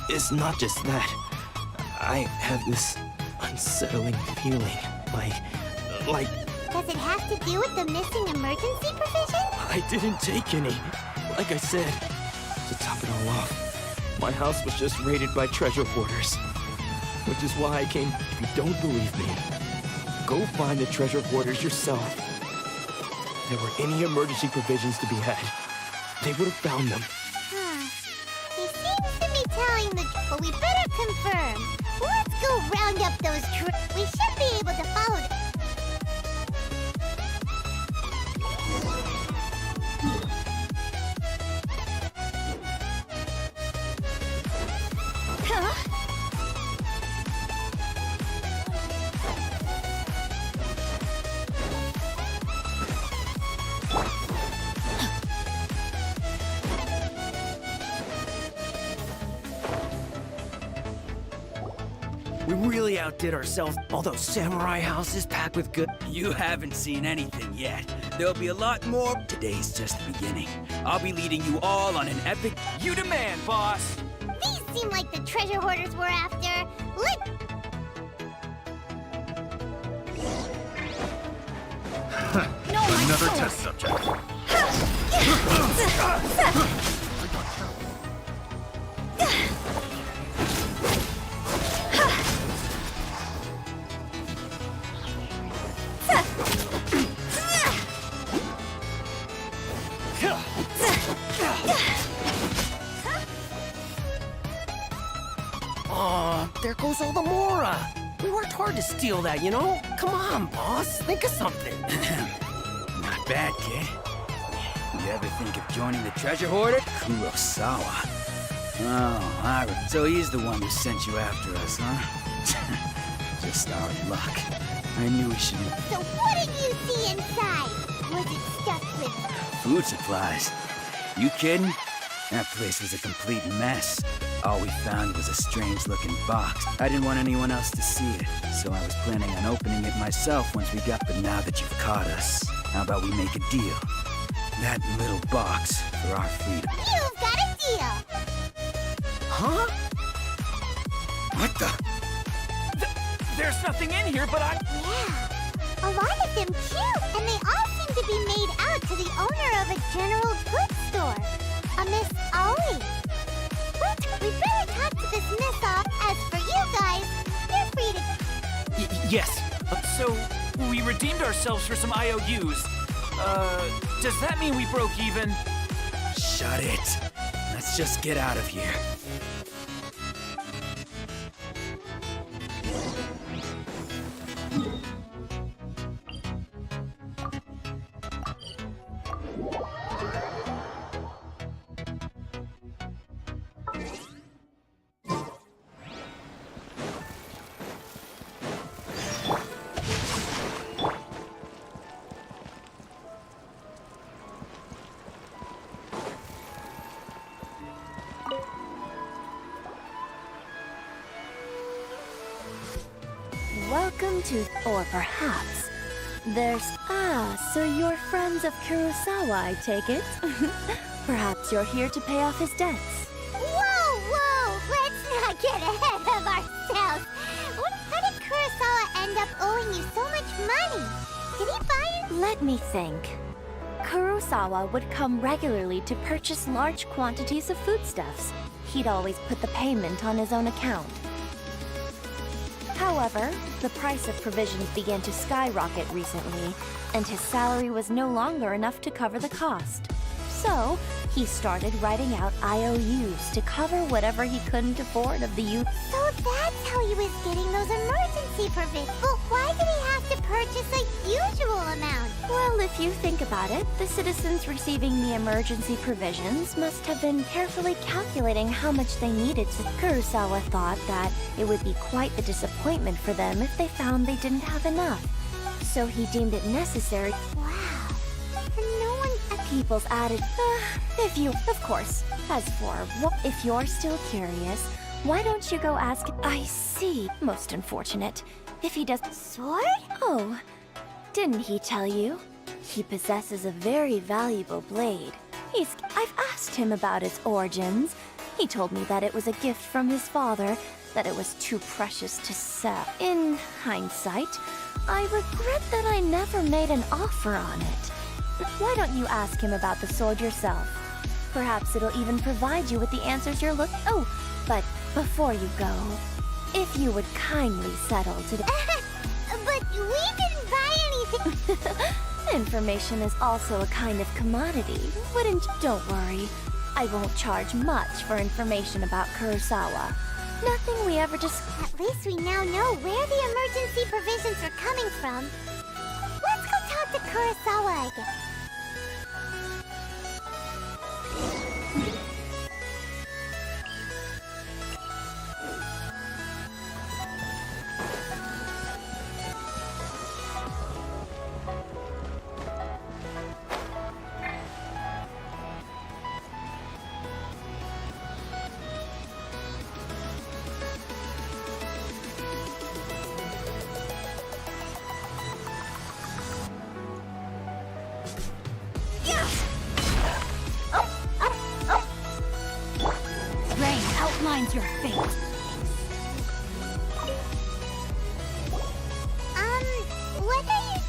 it's not just that. I have this unsettling feeling, like... Does it have to do with the missing emergency provision? I didn't take any. Like I said, to top it all off, my house was just raided by treasure hoarders. Which is why I came. If you don't believe me, go find the treasure hoarders yourself. If there were any emergency provisions to be had, they would have found them. He seems to be telling the truth, but we better confirm. Let's go round up those we should be able to follow them. We really outdid ourselves. All those samurai houses packed with good... You haven't seen anything yet. There'll be a lot more. Today's just the beginning. I'll be leading you all on an epic... You demand, boss! These seem like the treasure hoarders we're after. Another test subject. There goes all the Mora. We worked hard to steal that, you know? Come on, boss. Think of something. Not bad, kid. You ever think of joining the treasure hoarder? Kurosawa. Oh, so he's the one who sent you after us, huh? Just our luck. I knew we should... So what did you see inside? Was it stuffed with... Food supplies? You kidding? That place was a complete mess. All we found was a strange-looking box. I didn't want anyone else to see it, so I was planning on opening it myself once we got... But now that you've caught us, how about we make a deal? That little box for our freedom. You've got a deal! Huh? What the? There's nothing in here, but I... Yeah, a lot of them too, and they all seem to be made out to the owner of a general goods store, a Miss Ollie. But we better talk to this Miss off. As for you guys, you're free to... Yes. So, we redeemed ourselves for some IOUs. Does that mean we broke even? Shut it. Let's just get out of here. Welcome to... Or perhaps... There's... Ah, so you're friends of Kurosawa, I take it? Perhaps you're here to pay off his debts. Whoa! Let's not get ahead of ourselves! How did Kurosawa end up owing you so much money? Did he buy you? Let me think. Kurosawa would come regularly to purchase large quantities of foodstuffs. He'd always put the payment on his own account. However, the price of provisions began to skyrocket recently, and his salary was no longer enough to cover the cost. So, he started writing out IOUs to cover whatever he couldn't afford of the youth. So that's how he was getting those emergency provisions. But why did he have to purchase a usual amount? Well, if you think about it, the citizens receiving the emergency provisions must have been carefully calculating how much they needed. Kurosawa thought that it would be quite the disappointment for them if they found they didn't have enough. So he deemed it necessary. Wow. And no one... People's added, of course. As for, if you're still curious, why don't you go ask... I see. Most unfortunate. If he does... Sword? Oh, didn't he tell you? He possesses a very valuable blade. I've asked him about its origins, He told me that it was a gift from his father, that it was too precious to sell. In hindsight, I regret that I never made an offer on it. Why don't you ask him about the sword yourself? Perhaps it'll even provide you with the answers you're looking. Oh, but before you go, if you would kindly settle to the... But we didn't buy anything. Information is also a kind of commodity, wouldn't you? Don't worry. I won't charge much for information about Kurosawa. Nothing we ever just... At least we now know where the emergency provisions are coming from. Let's go talk to Kurosawa again. Outlines your fate. What are you...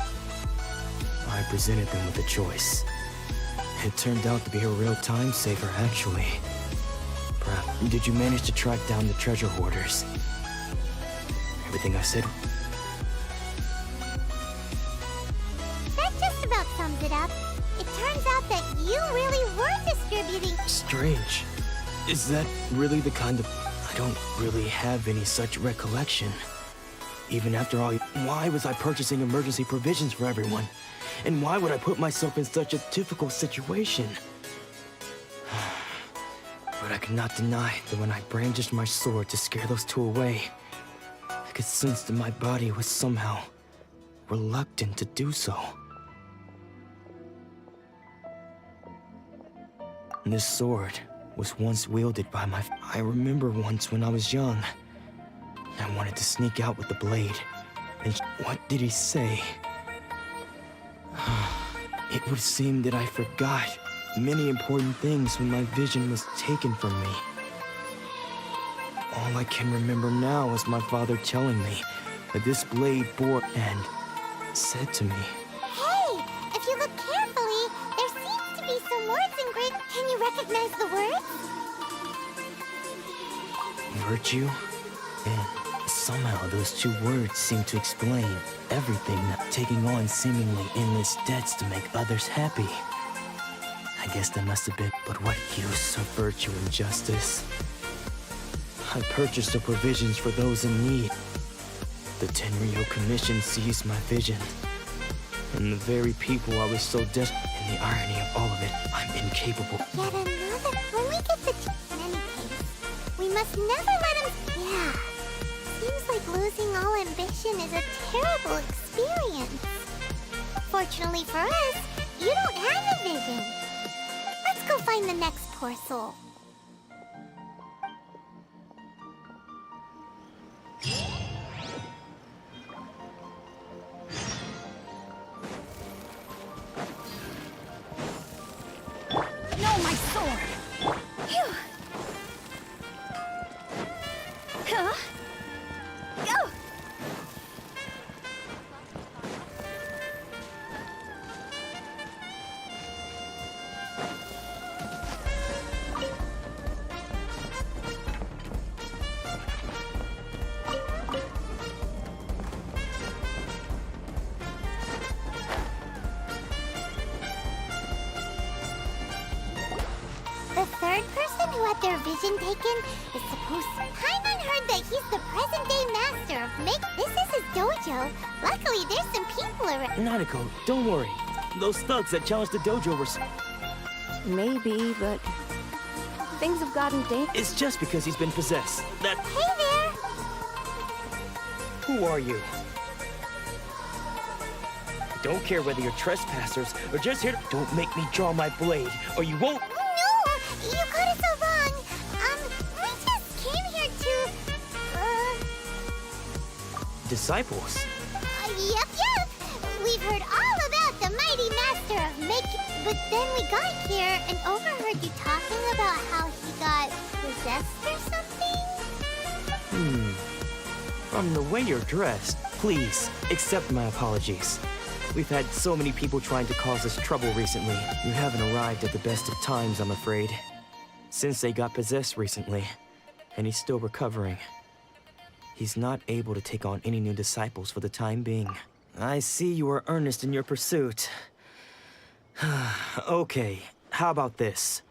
I presented them with a choice. It turned out to be a real time saver, actually. Did you manage to track down the treasure hoarders? Everything I said... That just about sums it up. It turns out that you really were distributing... Strange. Is that really the kind of... I don't really have any such recollection. Even after all, why was I purchasing emergency provisions for everyone? And why would I put myself in such a difficult situation? But I could not deny that when I brandished my sword to scare those two away, I could sense that my body was somehow reluctant to do so. This sword was once wielded by my... I remember once when I was young, I wanted to sneak out with the blade. And what did he say? It would seem that I forgot many important things when my vision was taken from me. All I can remember now is my father telling me that this blade bore and said to me... Hey! If you look carefully, there seems to be some words engraved. Can you recognize the words? Virtue? And somehow those two words seem to explain everything, taking on seemingly endless debts to make others happy. I guess that must have been, but what use of virtue and justice? I purchased the provisions for those in need. The Tenryo Commission seized my vision. And the very people I was so desperate, and the irony of all of it, I'm incapable. Yet another... When we get the... In any case, we must never let him... Yeah. Seems like losing all ambition is a terrible experience. Fortunately for us, you don't have a vision. Let's go find the next poor soul. No, my sword! Phew. Huh? Go! The third person who had their vision taken is supposed to... Paimon heard that he's the present-day master of make... This is his dojo. Luckily, there's some people around. Nanako, don't worry. Those thugs that challenged the dojo were... Maybe, but... things have gotten dangerous. It's just because he's been possessed. That... Hey there! Who are you? I don't care whether you're trespassers or just here... Don't make me draw my blade, or you won't... You got it so wrong. We just came here to... Disciples? Yep. We've heard all about the mighty master of But then we got here and overheard you talking about how he got possessed or something? From the way you're dressed, please accept my apologies. We've had so many people trying to cause us trouble recently. You haven't arrived at the best of times, I'm afraid. Sensei got possessed recently, and he's still recovering. He's not able to take on any new disciples for the time being. I see you are earnest in your pursuit. Okay, how about this?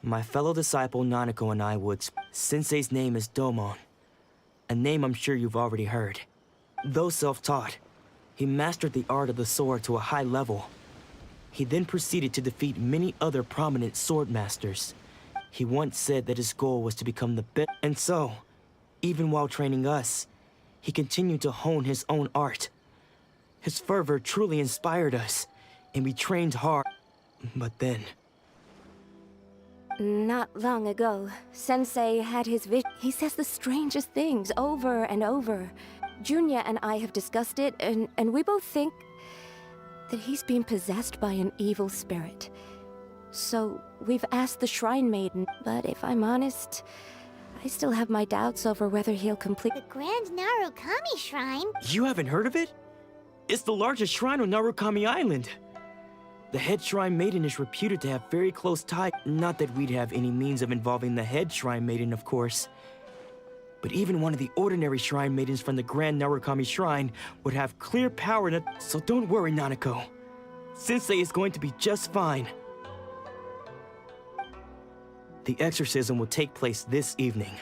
My fellow disciple Nanako and I would... Sensei's name is Domon, a name I'm sure you've already heard. Though self-taught, he mastered the art of the sword to a high level. He then proceeded to defeat many other prominent sword masters. He once said that his goal was to become the best, and so, even while training us, he continued to hone his own art. His fervor truly inspired us, and we trained hard. But then... Not long ago, Sensei had his vision. He says the strangest things over and over. Junya and I have discussed it, and we both think that he's being possessed by an evil spirit. So we've asked the Shrine Maiden, but if I'm honest, I still have my doubts over whether he'll complete... The Grand Narukami Shrine? You haven't heard of it? It's the largest shrine on Narukami Island. The head Shrine Maiden is reputed to have very close ties. Not that we'd have any means of involving the head Shrine Maiden, of course. But even one of the ordinary Shrine Maidens from the Grand Narukami Shrine would have clear power to... So don't worry, Nanako. Sensei is going to be just fine. The exorcism will take place this evening.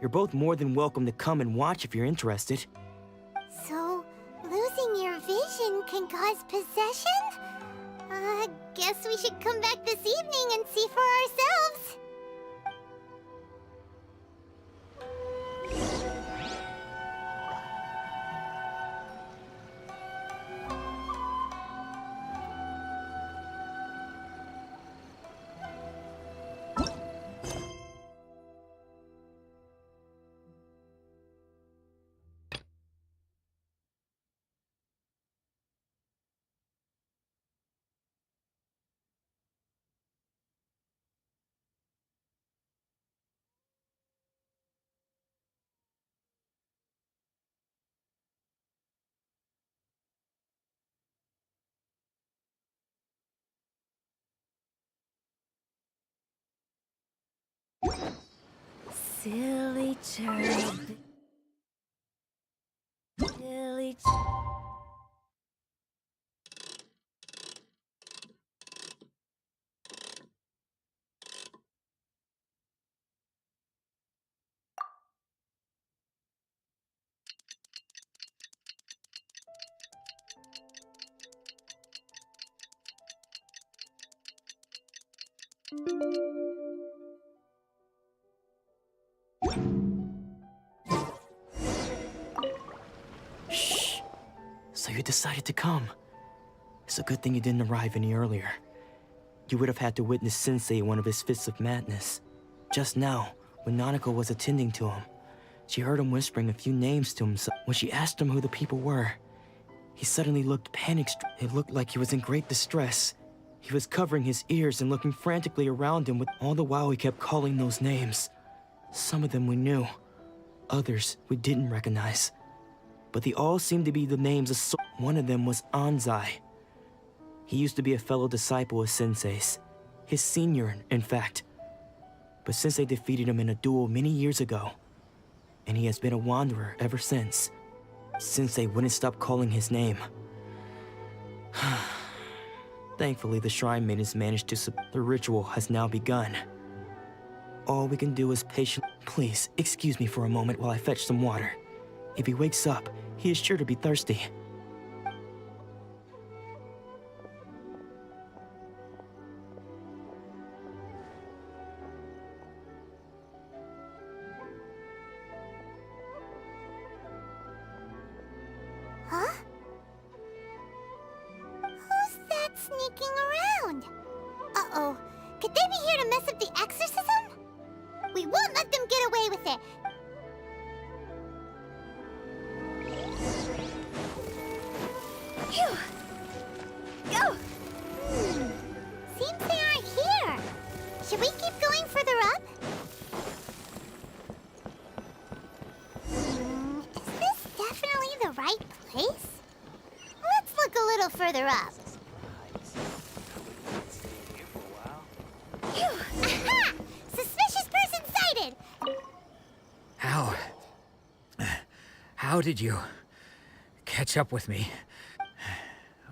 You're both more than welcome to come and watch if you're interested. So, losing your vision can cause possession? Guess we should come back this evening and see for ourselves. Silly cherub. Silly Shh. So you decided to come. It's a good thing you didn't arrive any earlier. You would have had to witness Sensei in one of his fits of madness. Just now, when Nanako was attending to him, she heard him whispering a few names to himself. When she asked him who the people were, he suddenly looked panic-stricken. It looked like he was in great distress. He was covering his ears and looking frantically around him, all the while he kept calling those names. Some of them we knew, others we didn't recognize. But they all seemed to be the names of one of them was Anzai. He used to be a fellow disciple of Sensei's, his senior, in fact. But Sensei defeated him in a duel many years ago, and he has been a wanderer ever since. Sensei wouldn't stop calling his name. Thankfully, the Shrine Maidens managed to the ritual has now begun. All we can do is patiently... Please, excuse me for a moment while I fetch some water. If he wakes up, he is sure to be thirsty. Huh? Who's that sneaking around? Uh-oh. Could they be here to mess up the exorcism? We won't let them get away with it. Phew. Go! further up. Phew! Aha! Suspicious person sighted! How did you catch up with me?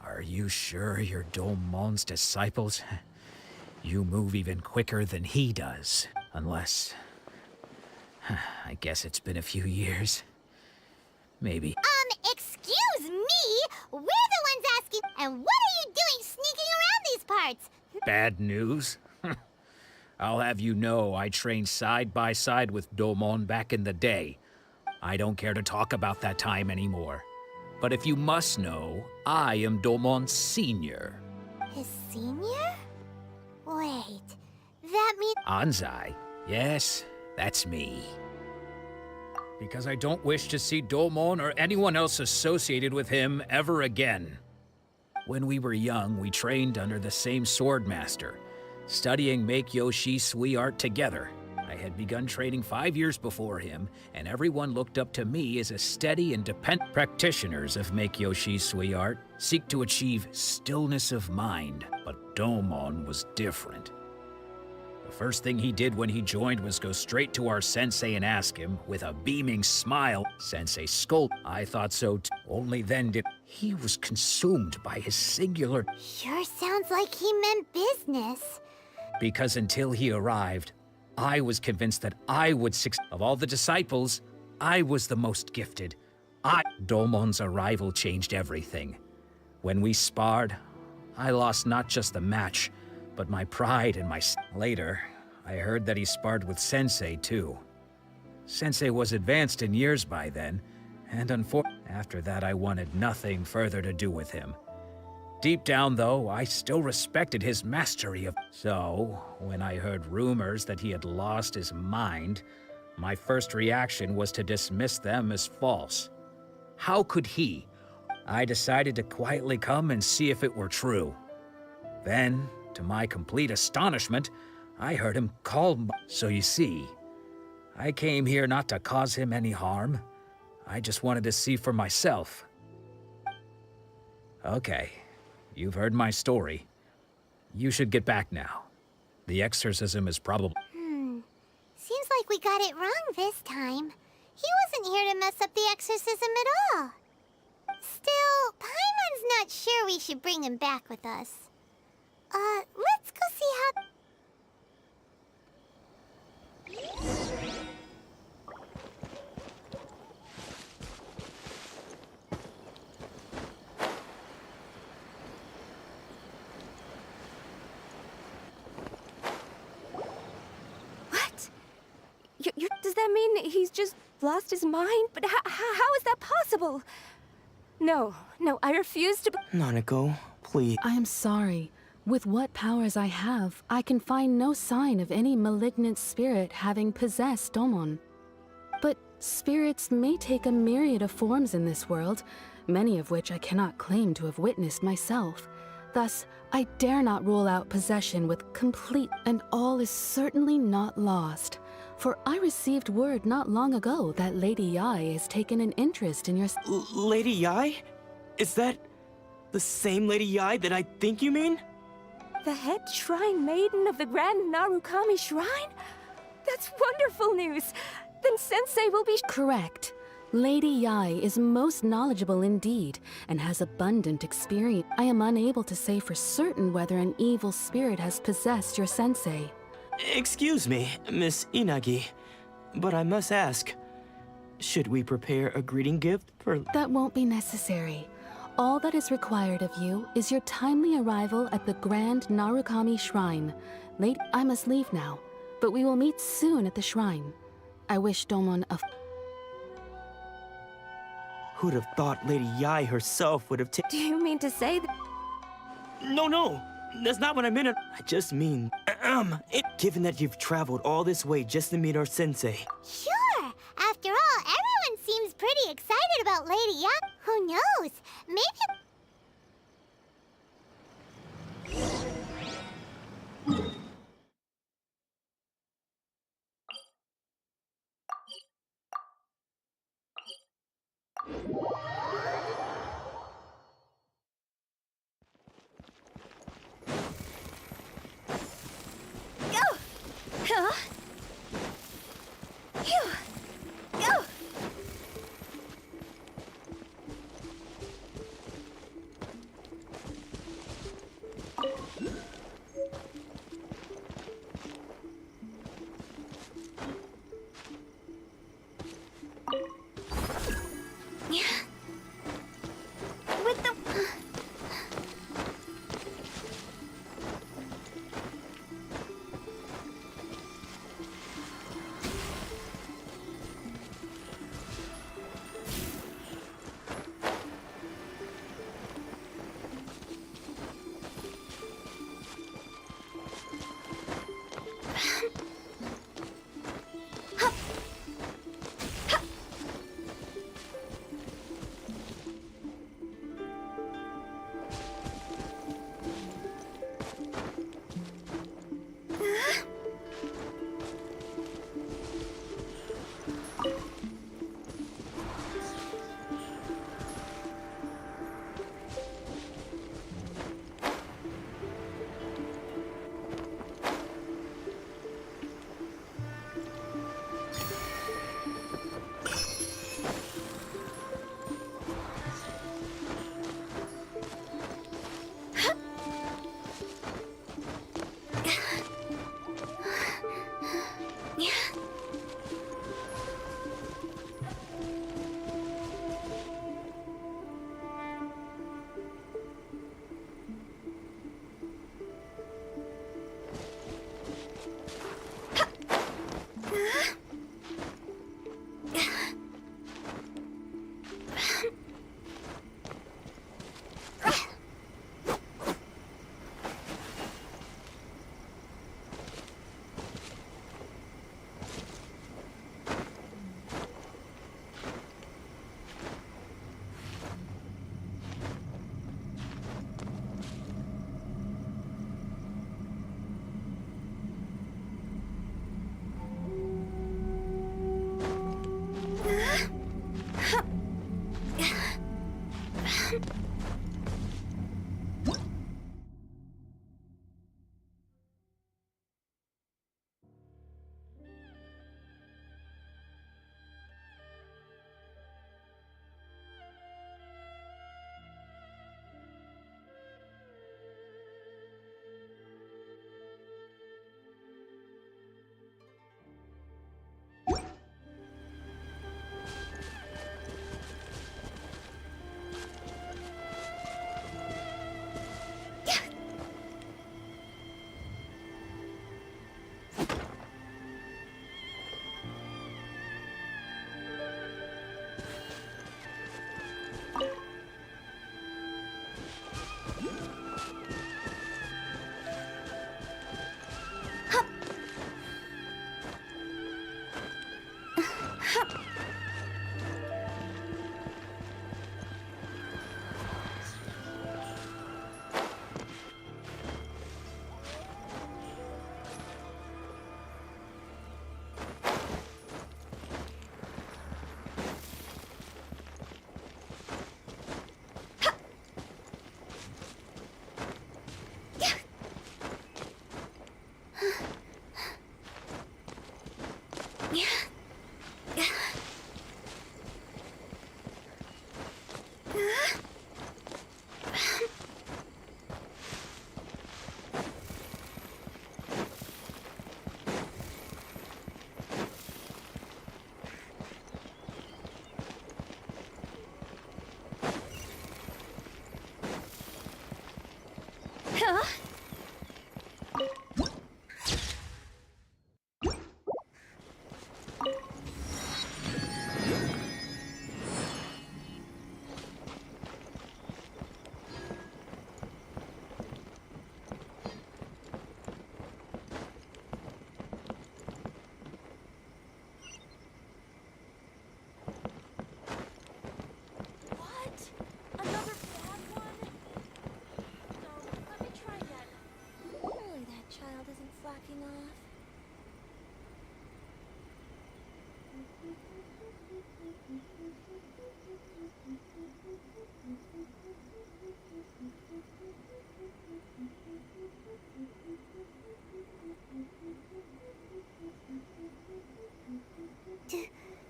Are you sure you're Domon's disciples? You move even quicker than he does. Unless... I guess it's been a few years. Maybe. Excuse me? We're the ones asking, and what are you doing sneaking around these parts? Bad news? I'll have you know I trained side by side with Domon back in the day. I don't care to talk about that time anymore. But if you must know, I am Domon's senior. His senior? Wait, that means... Anzai? Yes, that's me. Because I don't wish to see Domon or anyone else associated with him ever again. When we were young, we trained under the same swordmaster, studying Make-Yoshi Sui art together. I had begun training 5 years before him, and everyone looked up to me as a steady and dependent. Practitioners of Make-Yoshi Sui art seek to achieve stillness of mind, but Domon was different. The first thing he did when he joined was go straight to our sensei and ask him, with a beaming smile, Sensei scolded. I thought so too. Only then did... He was consumed by his singular... Sure sounds like he meant business. Because until he arrived, I was convinced that I would succeed. Of all the disciples, I was the most gifted. Domon's arrival changed everything. When we sparred, I lost not just the match, but my pride and my... Later, I heard that he sparred with Sensei, too. Sensei was advanced in years by then, and after that I wanted nothing further to do with him. Deep down, though, I still respected his mastery of... So, when I heard rumors that he had lost his mind, my first reaction was to dismiss them as false. How could he? I decided to quietly come and see if it were true. Then, to my complete astonishment, I heard him call... So you see, I came here not to cause him any harm. I just wanted to see for myself. Okay. You've heard my story. You should get back now. The exorcism is probably... Seems like we got it wrong this time. He wasn't here to mess up the exorcism at all. Still, Paimon's not sure we should bring him back with us. Let's go see how... Does that mean he's just lost his mind? But how is that possible? No, I refuse to... Nanako, please. I am sorry. With what powers I have, I can find no sign of any malignant spirit having possessed Domon. But spirits may take a myriad of forms in this world, many of which I cannot claim to have witnessed myself. Thus, I dare not rule out possession with complete, and all is certainly not lost. For I received word not long ago that Lady Yai has taken an interest in your... Lady Yai? Is that the same Lady Yai that I think you mean? The head shrine maiden of the Grand Narukami Shrine? That's wonderful news! Then Sensei will be... Correct. Lady Yai is most knowledgeable indeed, and has abundant experience. I am unable to say for certain whether an evil spirit has possessed your sensei. Excuse me, Miss Inagi, but I must ask, should we prepare a greeting gift for... That won't be necessary. All that is required of you is your timely arrival at the Grand Narukami Shrine. I must leave now, but we will meet soon at the shrine. I wish Domon a... Who'd have thought Lady Yai herself would have taken... Do you mean to say that... No, that's not what I meant. I just mean, given that you've traveled all this way just to meet our sensei. Sure! After all, everyone seems pretty excited about Lady Yai. Who knows? Maybe...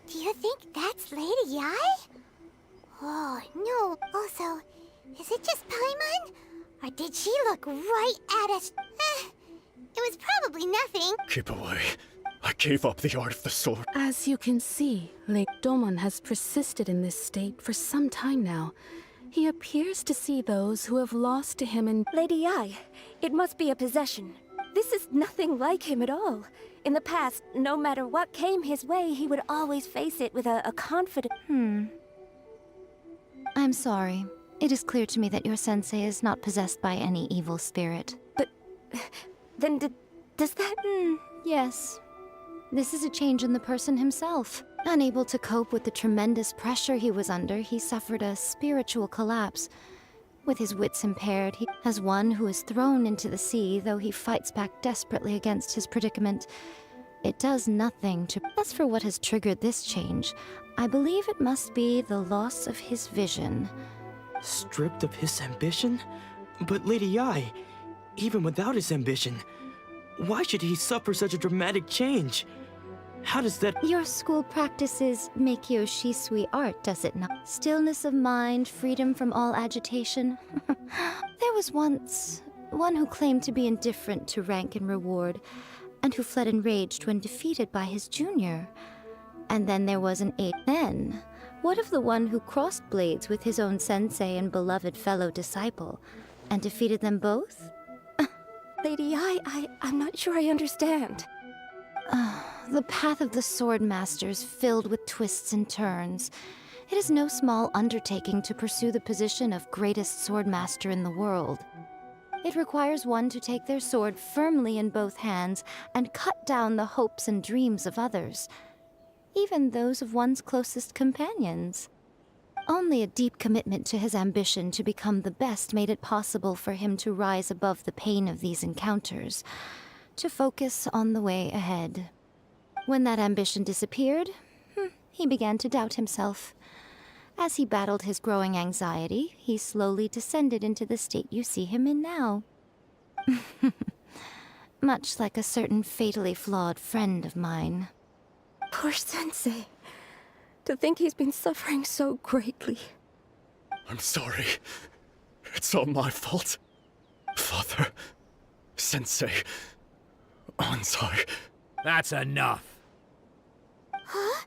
Do you think that's Lady Yai? Oh, no. Also, is it just Paimon? Or did she look right at us? It was probably nothing. Keep away. I gave up the art of the sword. As you can see, Lady Domon has persisted in this state for some time now. He appears to see those who have lost to him in— Lady Yai, it must be a possession. This is nothing like him at all. In the past, no matter what came his way, he would always face it with a confident— I'm sorry. It is clear to me that your sensei is not possessed by any evil spirit. But then does that— Yes. This is a change in the person himself. Unable to cope with the tremendous pressure he was under, he suffered a spiritual collapse. With his wits impaired, he as one who is thrown into the sea, though he fights back desperately against his predicament. It does nothing to— As for what has triggered this change, I believe it must be the loss of his vision. Stripped of his ambition? But Lady Yai, even without his ambition, why should he suffer such a dramatic change? How does that— Your school practices Meikyo Shisui art, does it not? Stillness of mind, freedom from all agitation. There was once one who claimed to be indifferent to rank and reward, and who fled enraged when defeated by his junior. And then there was an eighth. Then, what of the one who crossed blades with his own sensei and beloved fellow disciple, and defeated them both? Lady Yai, I'm not sure I understand. The path of the sword master is filled with twists and turns. It is no small undertaking to pursue the position of greatest sword master in the world. It requires one to take their sword firmly in both hands and cut down the hopes and dreams of others, even those of one's closest companions. Only a deep commitment to his ambition to become the best made it possible for him to rise above the pain of these encounters, to focus on the way ahead. When that ambition disappeared, he began to doubt himself. As he battled his growing anxiety, he slowly descended into the state you see him in now. Much like a certain fatally flawed friend of mine. Poor Sensei. To think he's been suffering so greatly. I'm sorry. It's all my fault. Father, Sensei, Anzai. That's enough. Huh?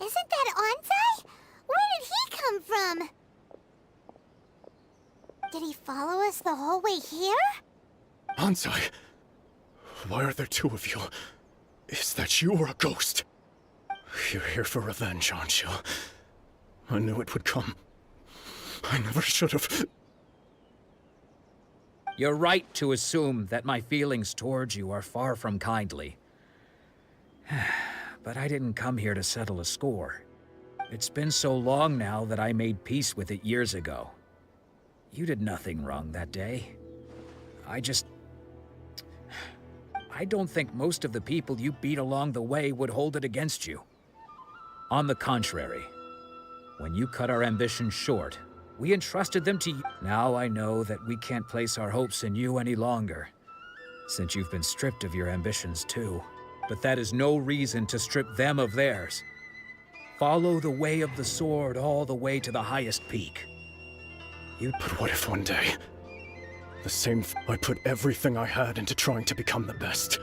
Isn't that Anzai? Where did he come from? Did he follow us the whole way here? Anzai, why are there two of you? Is that you or a ghost? You're here for revenge, aren't you? I knew it would come. I never should have. You're right to assume that my feelings towards you are far from kindly. But I didn't come here to settle a score. It's been so long now that I made peace with it years ago. You did nothing wrong that day. I don't think most of the people you beat along the way would hold it against you. On the contrary, when you cut our ambitions short, we entrusted them to you. Now I know that we can't place our hopes in you any longer, since you've been stripped of your ambitions too. But that is no reason to strip them of theirs. Follow the way of the sword all the way to the highest peak. But what if one day, I put everything I had into trying to become the best.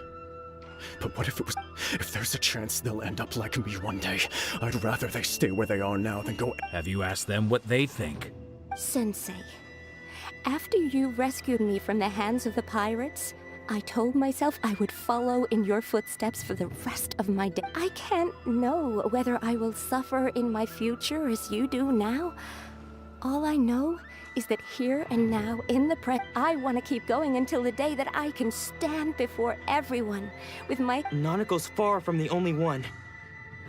But what if there's a chance they'll end up like me one day? I'd rather they stay where they are now than go. Have you asked them what they think? Sensei, after you rescued me from the hands of the pirates, I told myself I would follow in your footsteps for the rest of my day. I can't know whether I will suffer in my future as you do now. All I know is that here and now, in the present, I want to keep going until the day that I can stand before everyone with my... Nanako's far from the only one.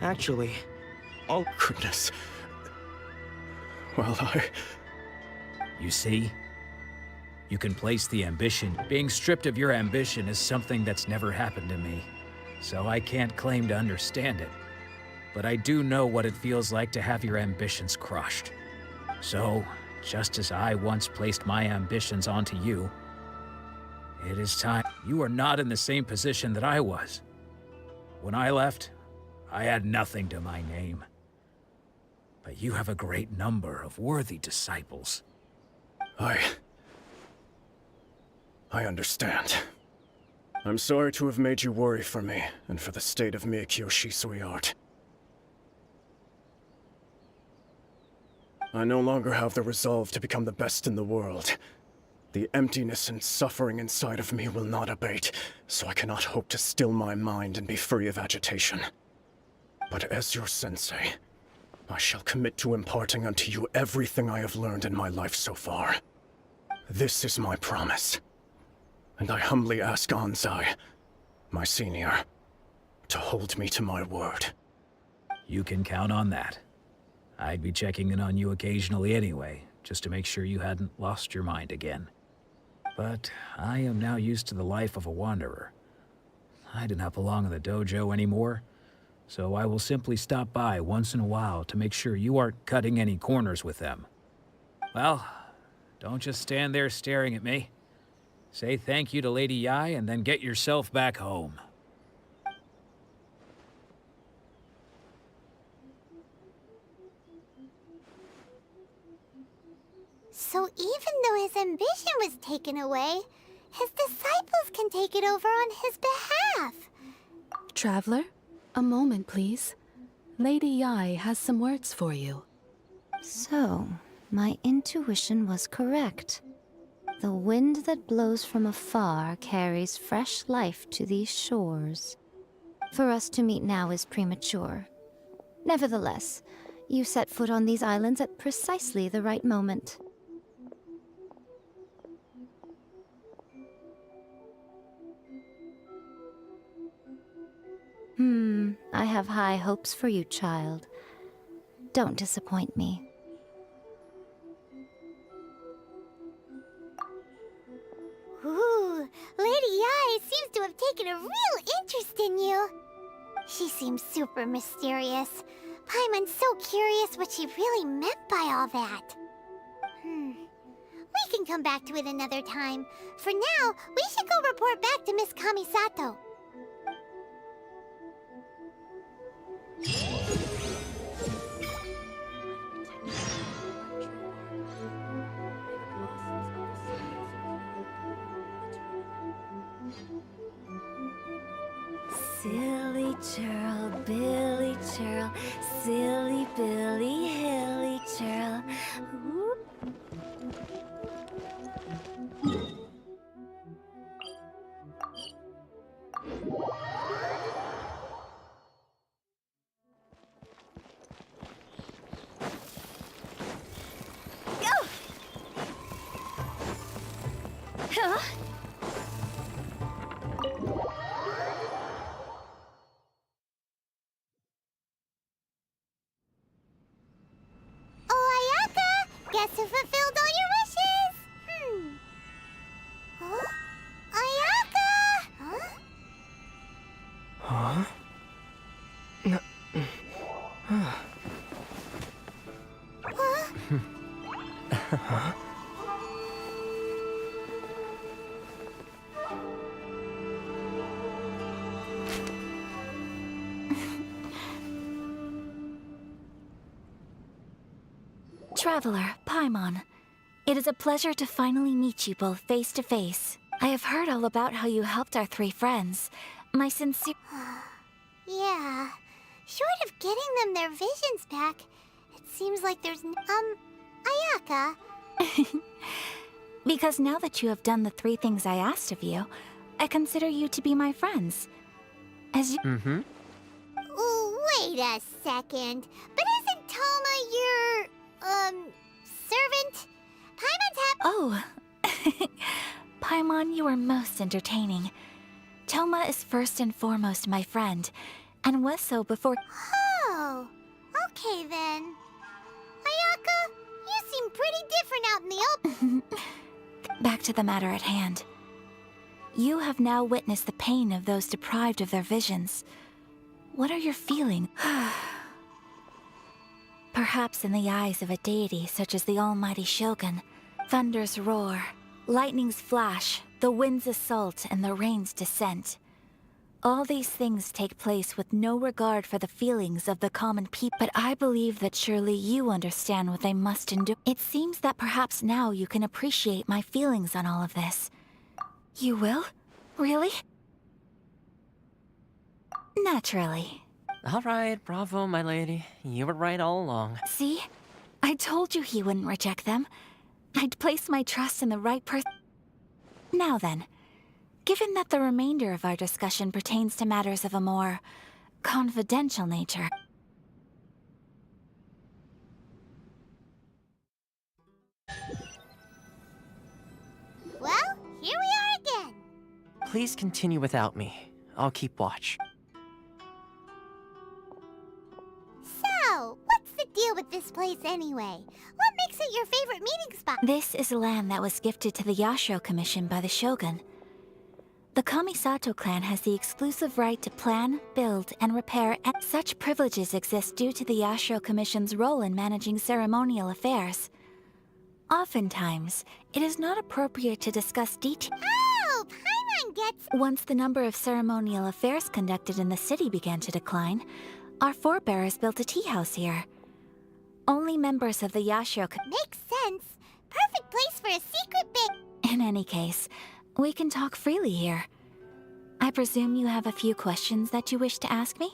Actually, all... Goodness. Well, You see? You can place the ambition. Being stripped of your ambition is something that's never happened to me, so I can't claim to understand it. But I do know what it feels like to have your ambitions crushed. So, just as I once placed my ambitions onto you, it is time. You are not in the same position that I was. When I left, I had nothing to my name. But you have a great number of worthy disciples. I understand. I'm sorry to have made you worry for me, and for the state of Miyakyo Shisui art. I no longer have the resolve to become the best in the world. The emptiness and suffering inside of me will not abate, so I cannot hope to still my mind and be free of agitation. But as your sensei, I shall commit to imparting unto you everything I have learned in my life so far. This is my promise. And I humbly ask Anzai, my senior, to hold me to my word. You can count on that. I'd be checking in on you occasionally anyway, just to make sure you hadn't lost your mind again. But I am now used to the life of a wanderer. I do not belong in the dojo anymore, so I will simply stop by once in a while to make sure you aren't cutting any corners with them. Well, don't just stand there staring at me. Say thank you to Lady Yai and then get yourself back home. So even though his ambition was taken away, his disciples can take it over on his behalf. Traveler, a moment, please. Lady Yai has some words for you. So, my intuition was correct. The wind that blows from afar carries fresh life to these shores. For us to meet now is premature. Nevertheless, you set foot on these islands at precisely the right moment. I have high hopes for you, child. Don't disappoint me. Ooh, Lady Yai seems to have taken a real interest in you. She seems super mysterious, Paimon's so curious what she really meant by all that. We can come back to it another time. For now, we should go report back to Miss Kamisato. Silly churl, Billy churl, silly Billy, hilly churl. Whoop. Huh? Oh, Ayaka! Guess who fulfilled all your wishes? Huh? Ayaka! Huh? Huh? Huh? Traveler, Paimon. It is a pleasure to finally meet you both face to face. I have heard all about how you helped our three friends. My sincere... Yeah. Short of getting them their visions back, it seems like there's Ayaka. Because now that you have done the three things I asked of you, I consider you to be my friends. As you... Ooh, wait a second. But isn't Toma your, servant? Paimon's Oh. Paimon, you are most entertaining. Toma is first and foremost my friend, and was so before... Oh, okay then. Ayaka, you seem pretty different out in the open. Back to the matter at hand. You have now witnessed the pain of those deprived of their visions. What are your feelings? Perhaps in the eyes of a deity such as the almighty Shogun, thunders roar, lightnings flash, the winds assault, and the rains descent. All these things take place with no regard for the feelings of the common people, but I believe that surely you understand what they must endure. It seems that perhaps now you can appreciate my feelings on all of this. You will? Really? Naturally. All right, bravo, my lady. You were right all along. See? I told you he wouldn't reject them. I'd place my trust in the right person. Now then, given that the remainder of our discussion pertains to matters of a more confidential nature... Well, here we are again. Please continue without me. I'll keep watch. So, what's the deal with this place anyway? What makes it your favorite meeting spot? This is land that was gifted to the Yashiro Commission by the Shogun. The Kamisato clan has the exclusive right to plan, build, and repair, and such privileges exist due to the Yashiro Commission's role in managing ceremonial affairs. Oftentimes, it is not appropriate to discuss details. Oh, Paimon gets... Once the number of ceremonial affairs conducted in the city began to decline, our forebears built a tea house here. Only members of the Yashiro... Makes sense. Perfect place for a secret bit. In any case, we can talk freely here. I presume you have a few questions that you wish to ask me?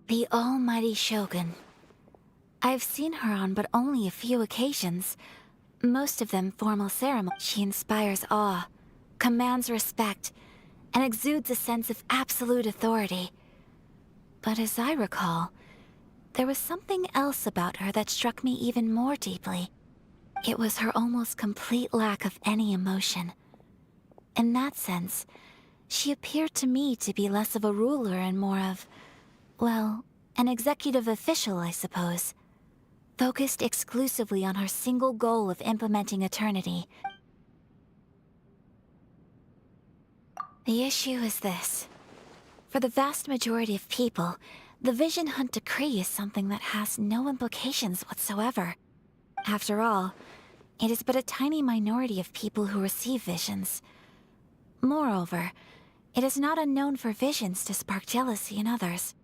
The almighty Shogun. I've seen her on but only a few occasions. Most of them formal ceremony. She inspires awe, commands respect, and exudes a sense of absolute authority. But as I recall, there was something else about her that struck me even more deeply. It was her almost complete lack of any emotion. In that sense, she appeared to me to be less of a ruler and more of, well, an executive official, I suppose. Focused exclusively on her single goal of implementing eternity. The issue is this. For the vast majority of people, the Vision Hunt Decree is something that has no implications whatsoever. After all, it is but a tiny minority of people who receive visions. Moreover, it is not unknown for visions to spark jealousy in others.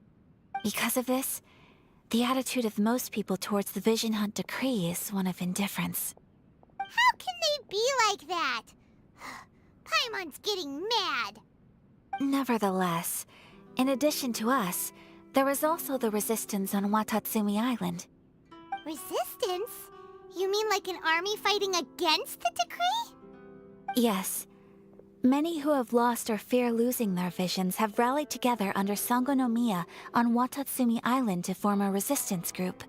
Because of this, the attitude of most people towards the Vision Hunt Decree is one of indifference. How can they be like that? Paimon's getting mad. Nevertheless, in addition to us, there is also the resistance on Watatsumi Island. Resistance? You mean like an army fighting against the decree? Yes. Many who have lost or fear losing their visions have rallied together under Sango no Miya on Watatsumi Island to form a resistance group.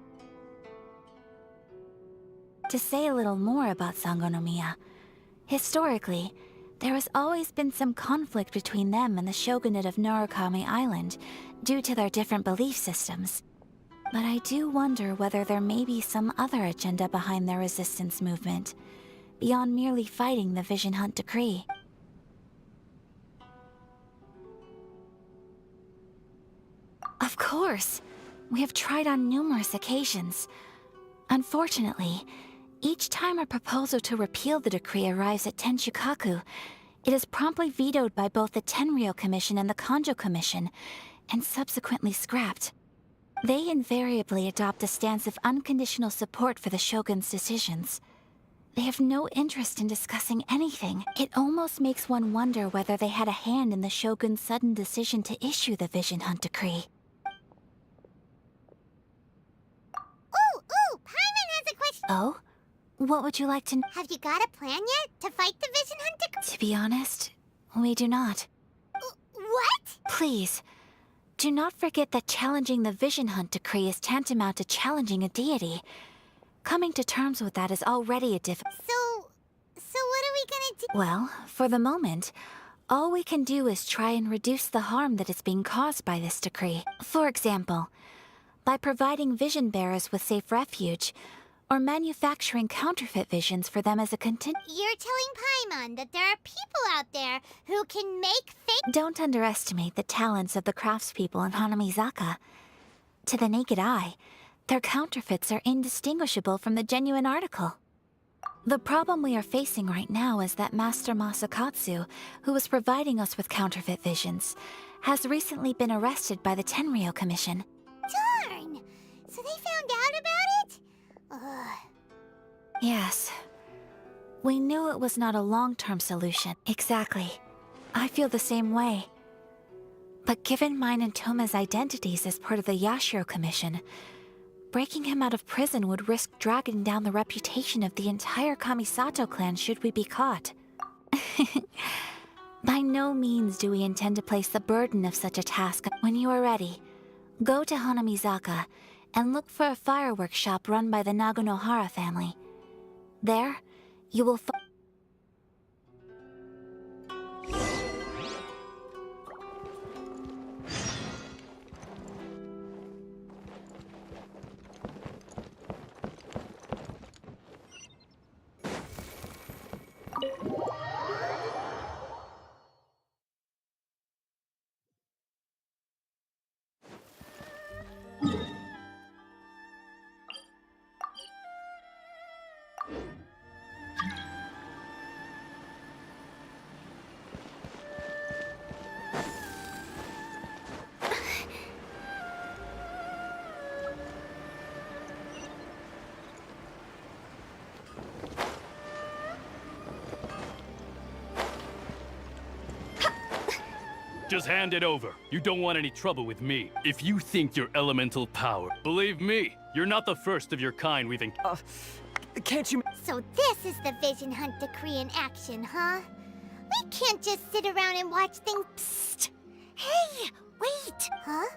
To say a little more about Sango no Miya, historically, there has always been some conflict between them and the shogunate of Narukami Island due to their different belief systems. But I do wonder whether there may be some other agenda behind their resistance movement, beyond merely fighting the Vision Hunt Decree. Of course! We have tried on numerous occasions. Unfortunately, each time a proposal to repeal the decree arrives at Tenshukaku, it is promptly vetoed by both the Tenryou Commission and the Kanjo Commission, and subsequently scrapped. They invariably adopt a stance of unconditional support for the Shogun's decisions. They have no interest in discussing anything. It almost makes one wonder whether they had a hand in the Shogun's sudden decision to issue the Vision Hunt Decree. Ooh, Paimon has a question. Oh? What would you like to know? Have you got a plan yet to fight the Vision Hunt Decree? To be honest, we do not. What? Please, do not forget that challenging the Vision Hunt Decree is tantamount to challenging a deity. Coming to terms with that is already a So what are we gonna do? Well, for the moment, all we can do is try and reduce the harm that is being caused by this decree. For example, by providing vision bearers with safe refuge, or manufacturing counterfeit visions for them as a You're telling Paimon that there are people out there who can make fake— Don't underestimate the talents of the craftspeople in Hanamizaka. To the naked eye, their counterfeits are indistinguishable from the genuine article. The problem we are facing right now is that Master Masakatsu, who was providing us with counterfeit visions, has recently been arrested by the Tenryou Commission. Darn! So they found out about it? Ugh. Yes. We knew it was not a long-term solution. Exactly. I feel the same way. But given mine and Toma's identities as part of the Yashiro Commission, breaking him out of prison would risk dragging down the reputation of the entire Kamisato clan should we be caught. By no means do we intend to place the burden of such a task. When you are ready, go to Hanamizaka and look for a fireworks shop run by the Nagonohara family. There, you will find— Just hand it over. You don't want any trouble with me. If you think you're elemental power, believe me, you're not the first of your kind we've Can't you— So this is the Vision Hunt Decree in action, huh? We can't just sit around and watch things— Psst! Hey, wait! Huh?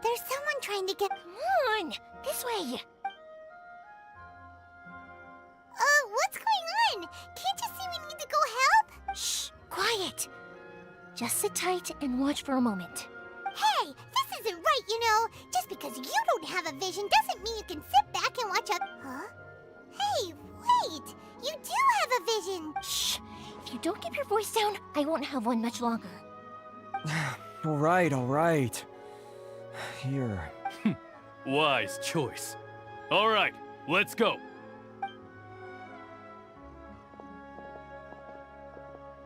There's someone trying to get— Come on! This way! What's going on? Can't you see we need to go help? Shh! Quiet! Just sit tight and watch for a moment. Hey! This isn't right, you know! Just because you don't have a vision doesn't mean you can sit back and watch a— Huh? Hey, wait! You do have a vision! Shh! If you don't keep your voice down, I won't have one much longer. All right. Here. Wise choice. All right, let's go.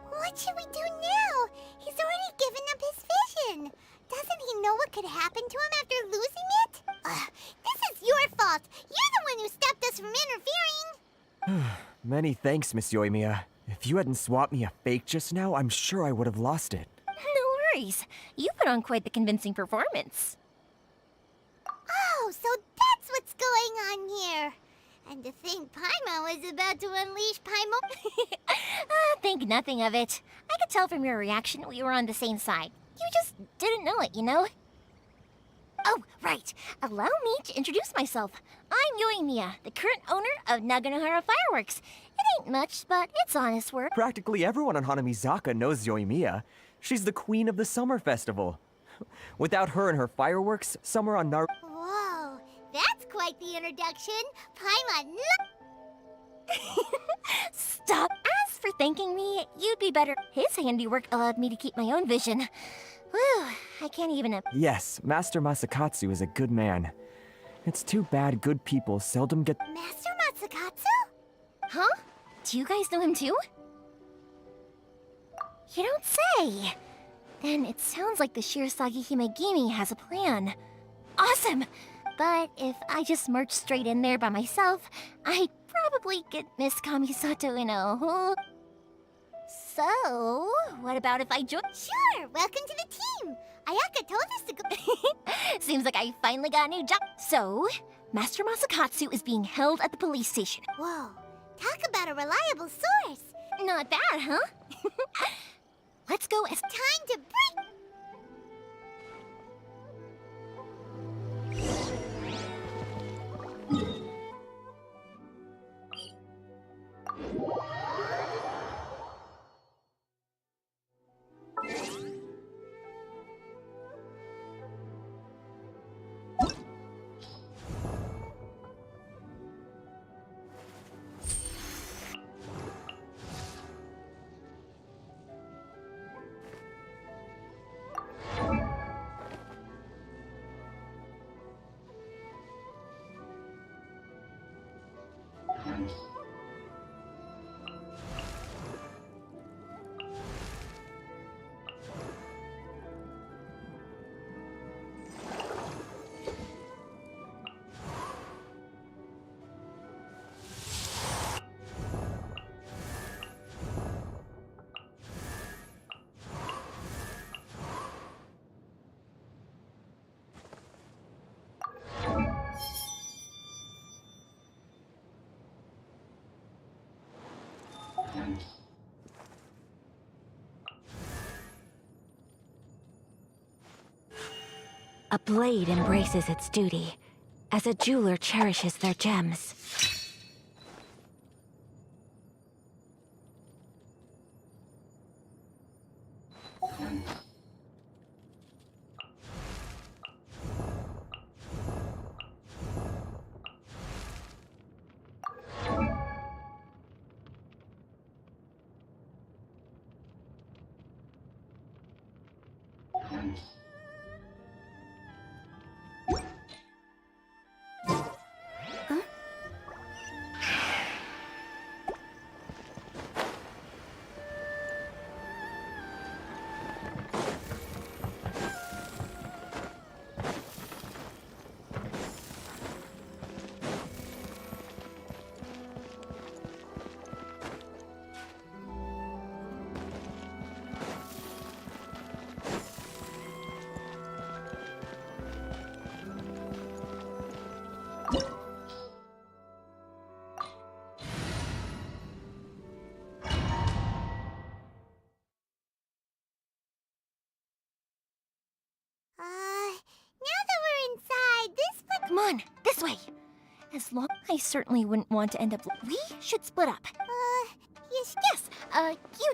What should we do now? He's already given up his vision. Doesn't he know what could happen to him after losing it? This is your fault. You're the one who stopped us from interfering. Many thanks, Miss Yoimiya. If you hadn't swapped me a fake just now, I'm sure I would have lost it. No worries. You put on quite the convincing performance. Oh, so that's what's going on here. And to think Paimon was about to unleash Paimon... Think nothing of it. I could tell from your reaction we were on the same side. You just didn't know it, you know? Oh, right. Allow me to introduce myself. I'm Yoimiya, the current owner of Naganohara Fireworks. It ain't much, but it's honest work. Practically everyone on Hanamizaka knows Yoimiya. She's the queen of the summer festival. Without her and her fireworks, summer on Naru... Whoa, that's quite the introduction. Paimon... Stop. As for thanking me, you'd be better. His handiwork allowed me to keep my own vision. Whew, I can't even... Yes, Master Masakatsu is a good man. It's too bad good people seldom get... Master Matsukatsu? Huh? Do you guys know him too? You don't say. Then it sounds like the Shirasagi Himegimi has a plan. Awesome! But if I just marched straight in there by myself, I'd probably get Miss Kamisato in a hole. So, what about if I join? Sure, welcome to the team. Ayaka told us to go... Seems like I finally got a new job. So, Master Masakatsu is being held at the police station. Whoa, talk about a reliable source. Not bad, huh? Let's go as... Time to break... A blade embraces its duty, as a jeweler cherishes their gems. Now that we're inside, this place... Come on, this way! As long I certainly wouldn't want to end up... We should split up. Yes, you...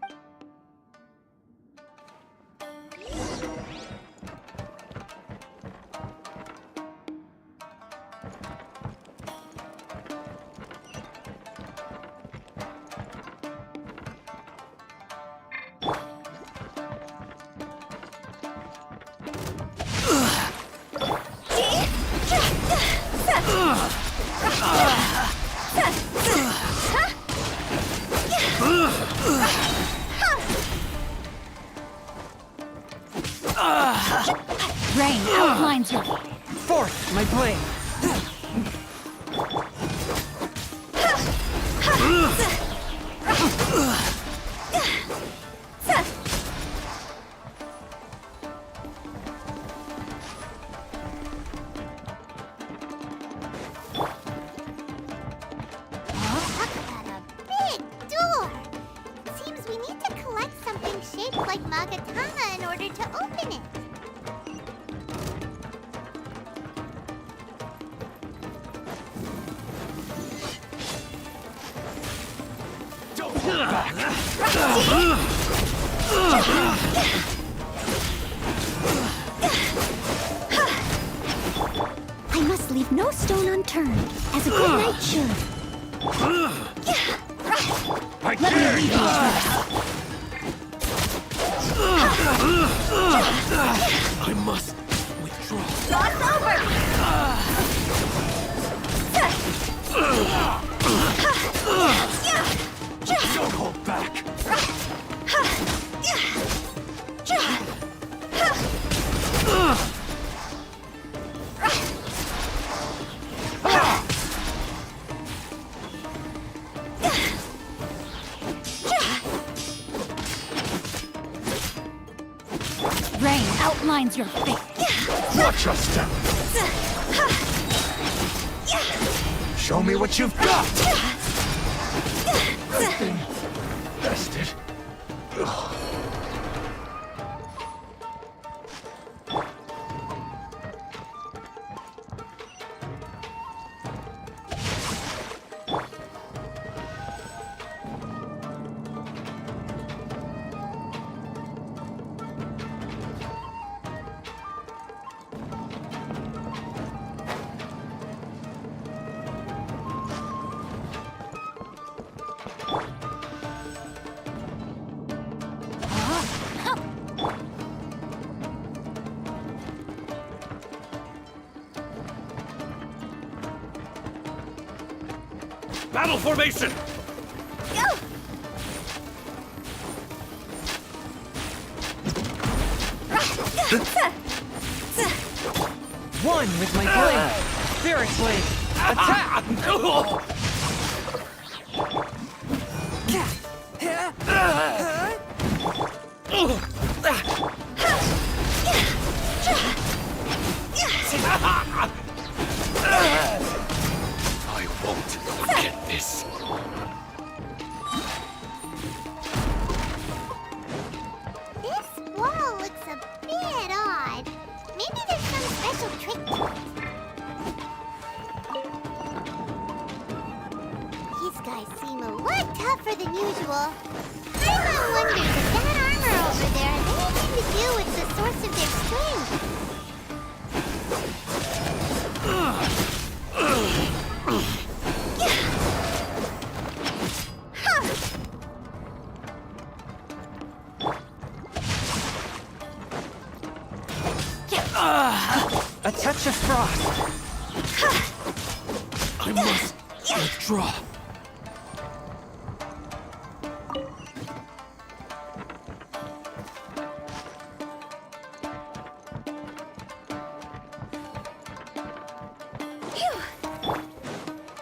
Rain outlines your Forth, my blade! Big door! Seems we need to collect something shaped like Magatama in order to open it. I must leave no stone unturned, as a good knight should. I dare you! I must withdraw. It's over! Don't hold back. Rain outlines your fate. Watch your step. Show me what you've got. I've been bested. Ugh. Battle formation! Go! One with my blade! Spirit blade! Attack! I won't forget this. This wall looks a bit odd. Maybe there's some special trick to it. These guys seem a lot tougher than usual. Paimon wonders if that armor over there has anything to do with the source of their strength. A touch of frost! I must withdraw.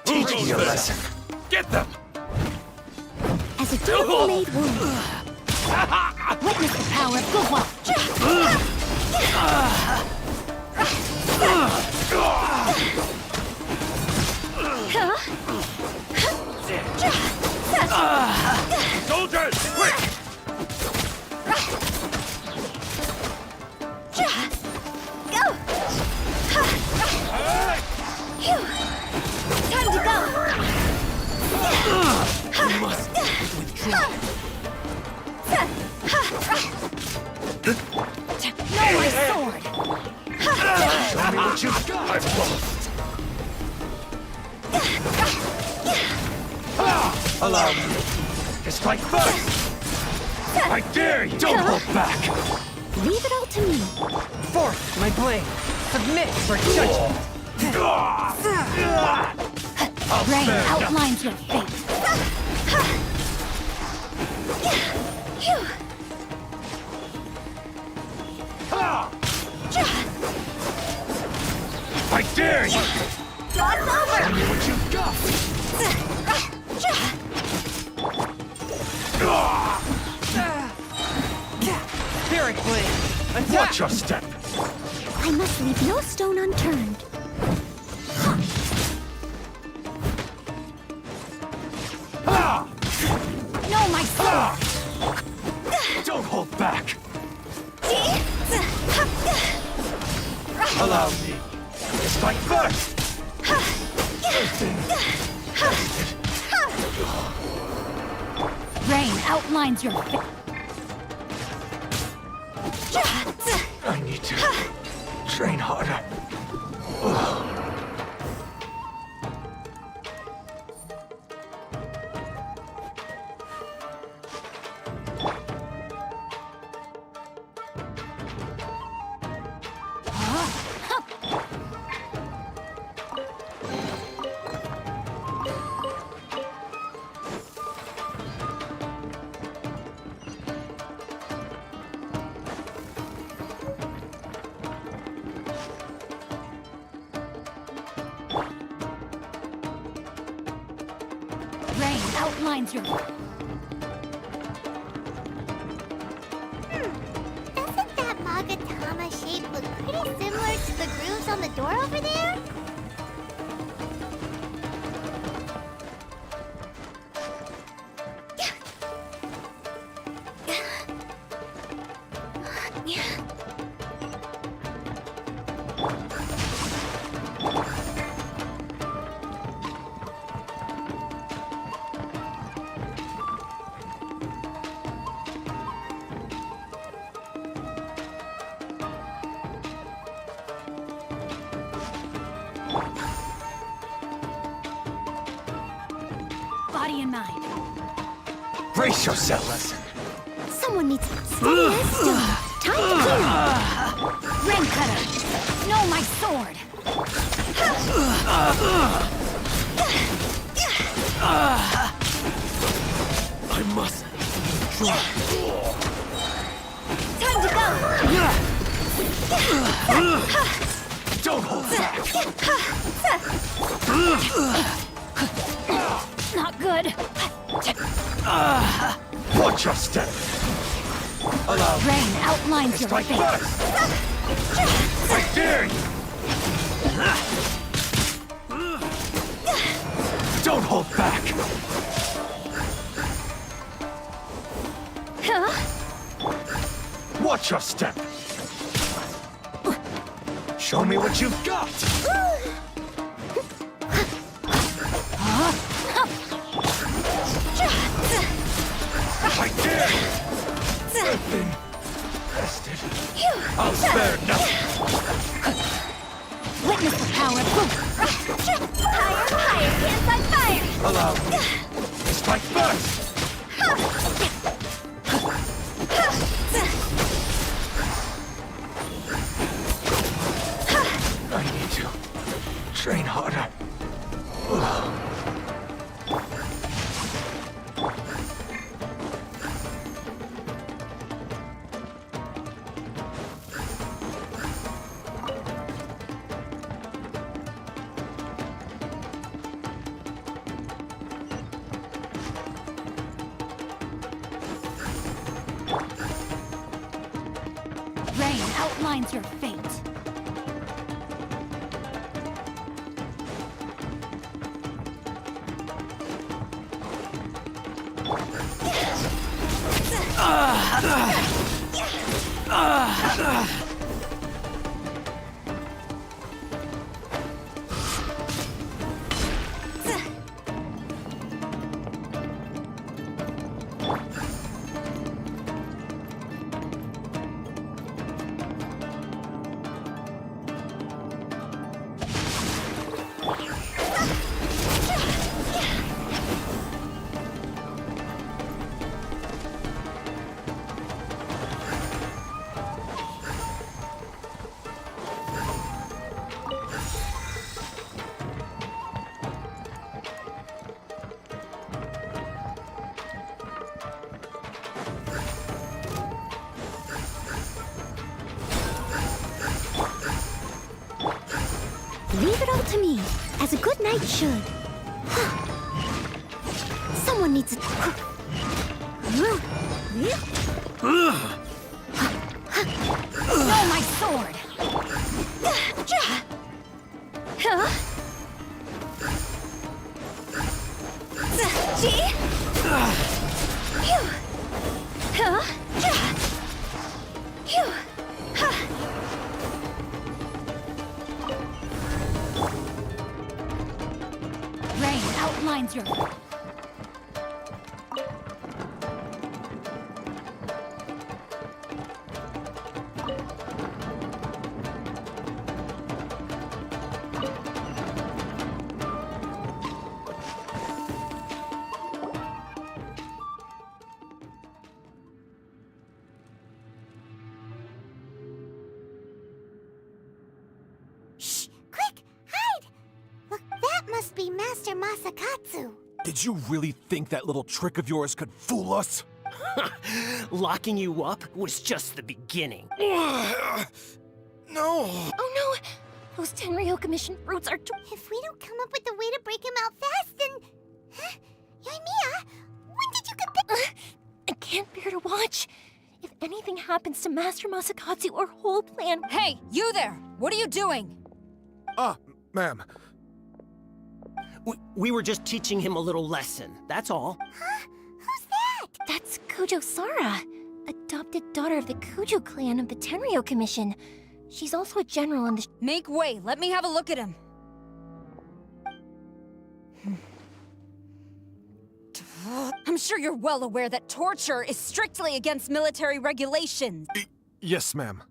Teach you a lesson. Get them! As a dutiful maid woman, witness the power of goodwill. Soldiers, quick! Go! Time to go! I must withdraw. No, my sword! Show me what you've got. I've lost. Allow me to strike first. I dare you. Don't hold back. Leave it all to me. Forth, my blade! Submit for judgment! Rain outlines your fate. I dare you! Jaw's over! Show me what you've got! Spirit Blade! Attack! Watch your step! I must leave no stone unturned. No, my sword! Don't hold back! Allow me! Strike first! Rain outlines your fate. I need to train harder. Rain outlines your Doesn't that Magatama shape look pretty similar to the grooves on the door over there? body and mind. Brace yourself. Someone needs steady as stone. Time to clear. Rain cutter. No, my sword. I must try. Time to go. Don't hold back. Not good. Watch your step. Allow me. Rain outlines your Strike fate. first. I dare you. Don't hold back. Huh? Watch your step. Show me what you've got. I dare you. I've been tested. I'll spare nothing. Witness the power of Higher, higher, can't fight fire. Allow me. Strike first. I need to train harder. Rain outlines your fate. Leave it all to me, as a good knight should. Someone needs to... Throw my sword! Huh? Rain outlines your... Shh! Quick! Hide! Look, that must be Master Masakatsu. Did you really think that little trick of yours could fool us? Locking you up was just the beginning. No! Oh no! Those Tenryo Commission fruits are If we don't come up with a way to break him out fast, then... Huh? Yoimiya, when did you get... I can't bear to watch. If anything happens to Master Masakatsu, our whole plan... Hey, you there! What are you doing? Ma'am. We were just teaching him a little lesson, that's all. Huh? Who's that? That's Kujo Sara, adopted daughter of the Kujo clan of the Tenryo Commission. She's also a general in the... Make way, let me have a look at him. I'm sure you're well aware that torture is strictly against military regulations. Yes, ma'am.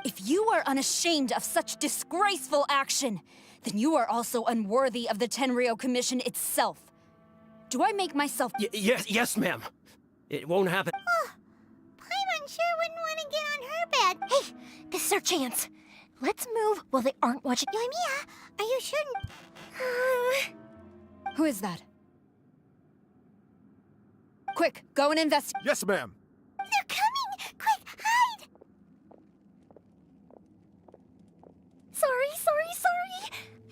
If you are unashamed of such disgraceful action, then you are also unworthy of the Tenryo Commission itself. Do I make myself... Yes, ma'am. It won't happen. Oh, Paimon sure wouldn't want to get on her bed. Hey, this is our chance. Let's move while they aren't watching. Yoimiya, are you sure? Who is that? Quick, go and investigate. Yes, ma'am. They're coming! Quick, hide! Sorry.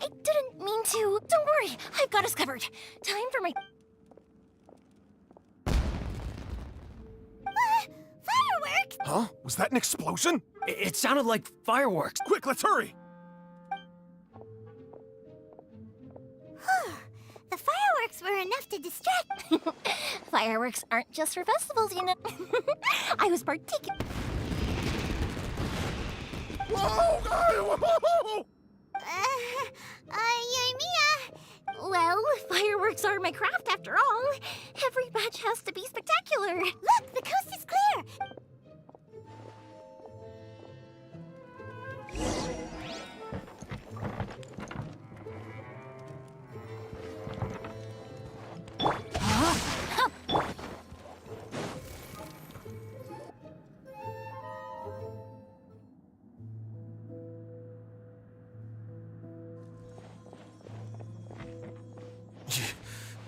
I didn't mean to. Don't worry, I've got us covered. Time for my... Fireworks! Huh? Was that an explosion? It sounded like fireworks. Quick, let's hurry! The fireworks were enough to distract. Fireworks aren't just for festivals, you know. I was particular... Whoa! Yoimiya! Well, fireworks are my craft after all. Every batch has to be spectacular. Look, the coast is clear!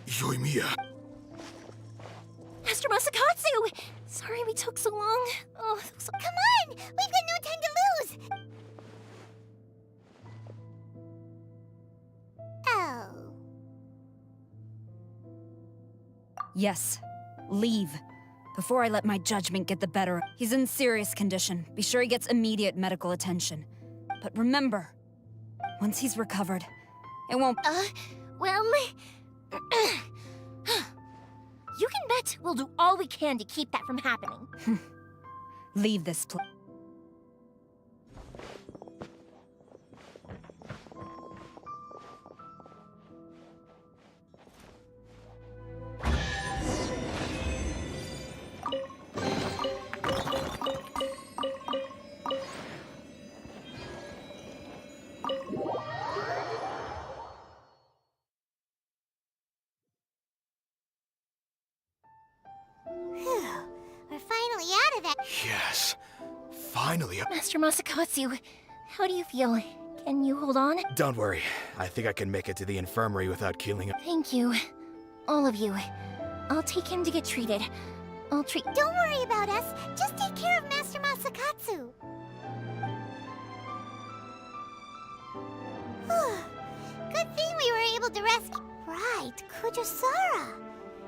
Yoimiya. Master Masakatsu! Sorry we took so long. Oh, Come on! We've got no time to lose! Oh. Yes, leave. Before I let my judgment get the better. He's in serious condition. Be sure he gets immediate medical attention. But remember, once he's recovered, it won't... well... You can bet we'll do all we can to keep that from happening. Leave this place. We're finally out of that. Yes. Finally. Master Masakatsu, how do you feel? Can you hold on? Don't worry. I think I can make it to the infirmary without killing him. Thank you. All of you. I'll take him to get treated. Don't worry about us. Just take care of Master Masakatsu. Good thing we were able to rescue... Right, Kujosara.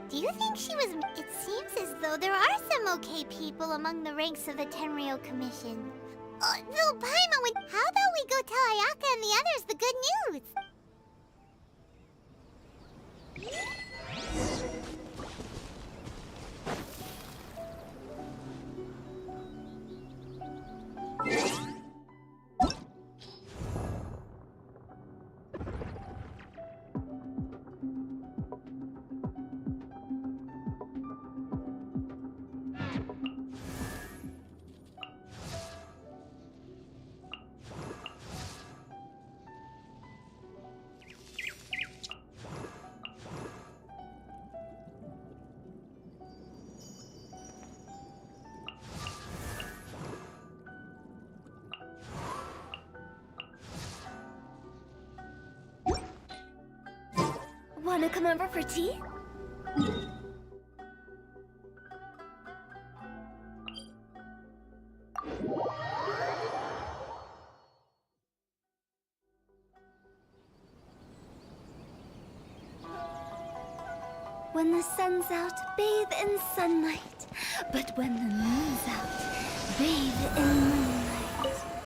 Do you think she was... It seems as though there are some okay people among the ranks of the Tenryou Commission. Though, Paimon, how about we go tell Ayaka and the others the good news? Wanna come over for tea? When the sun's out, bathe in sunlight. But when the moon's out, bathe in moonlight.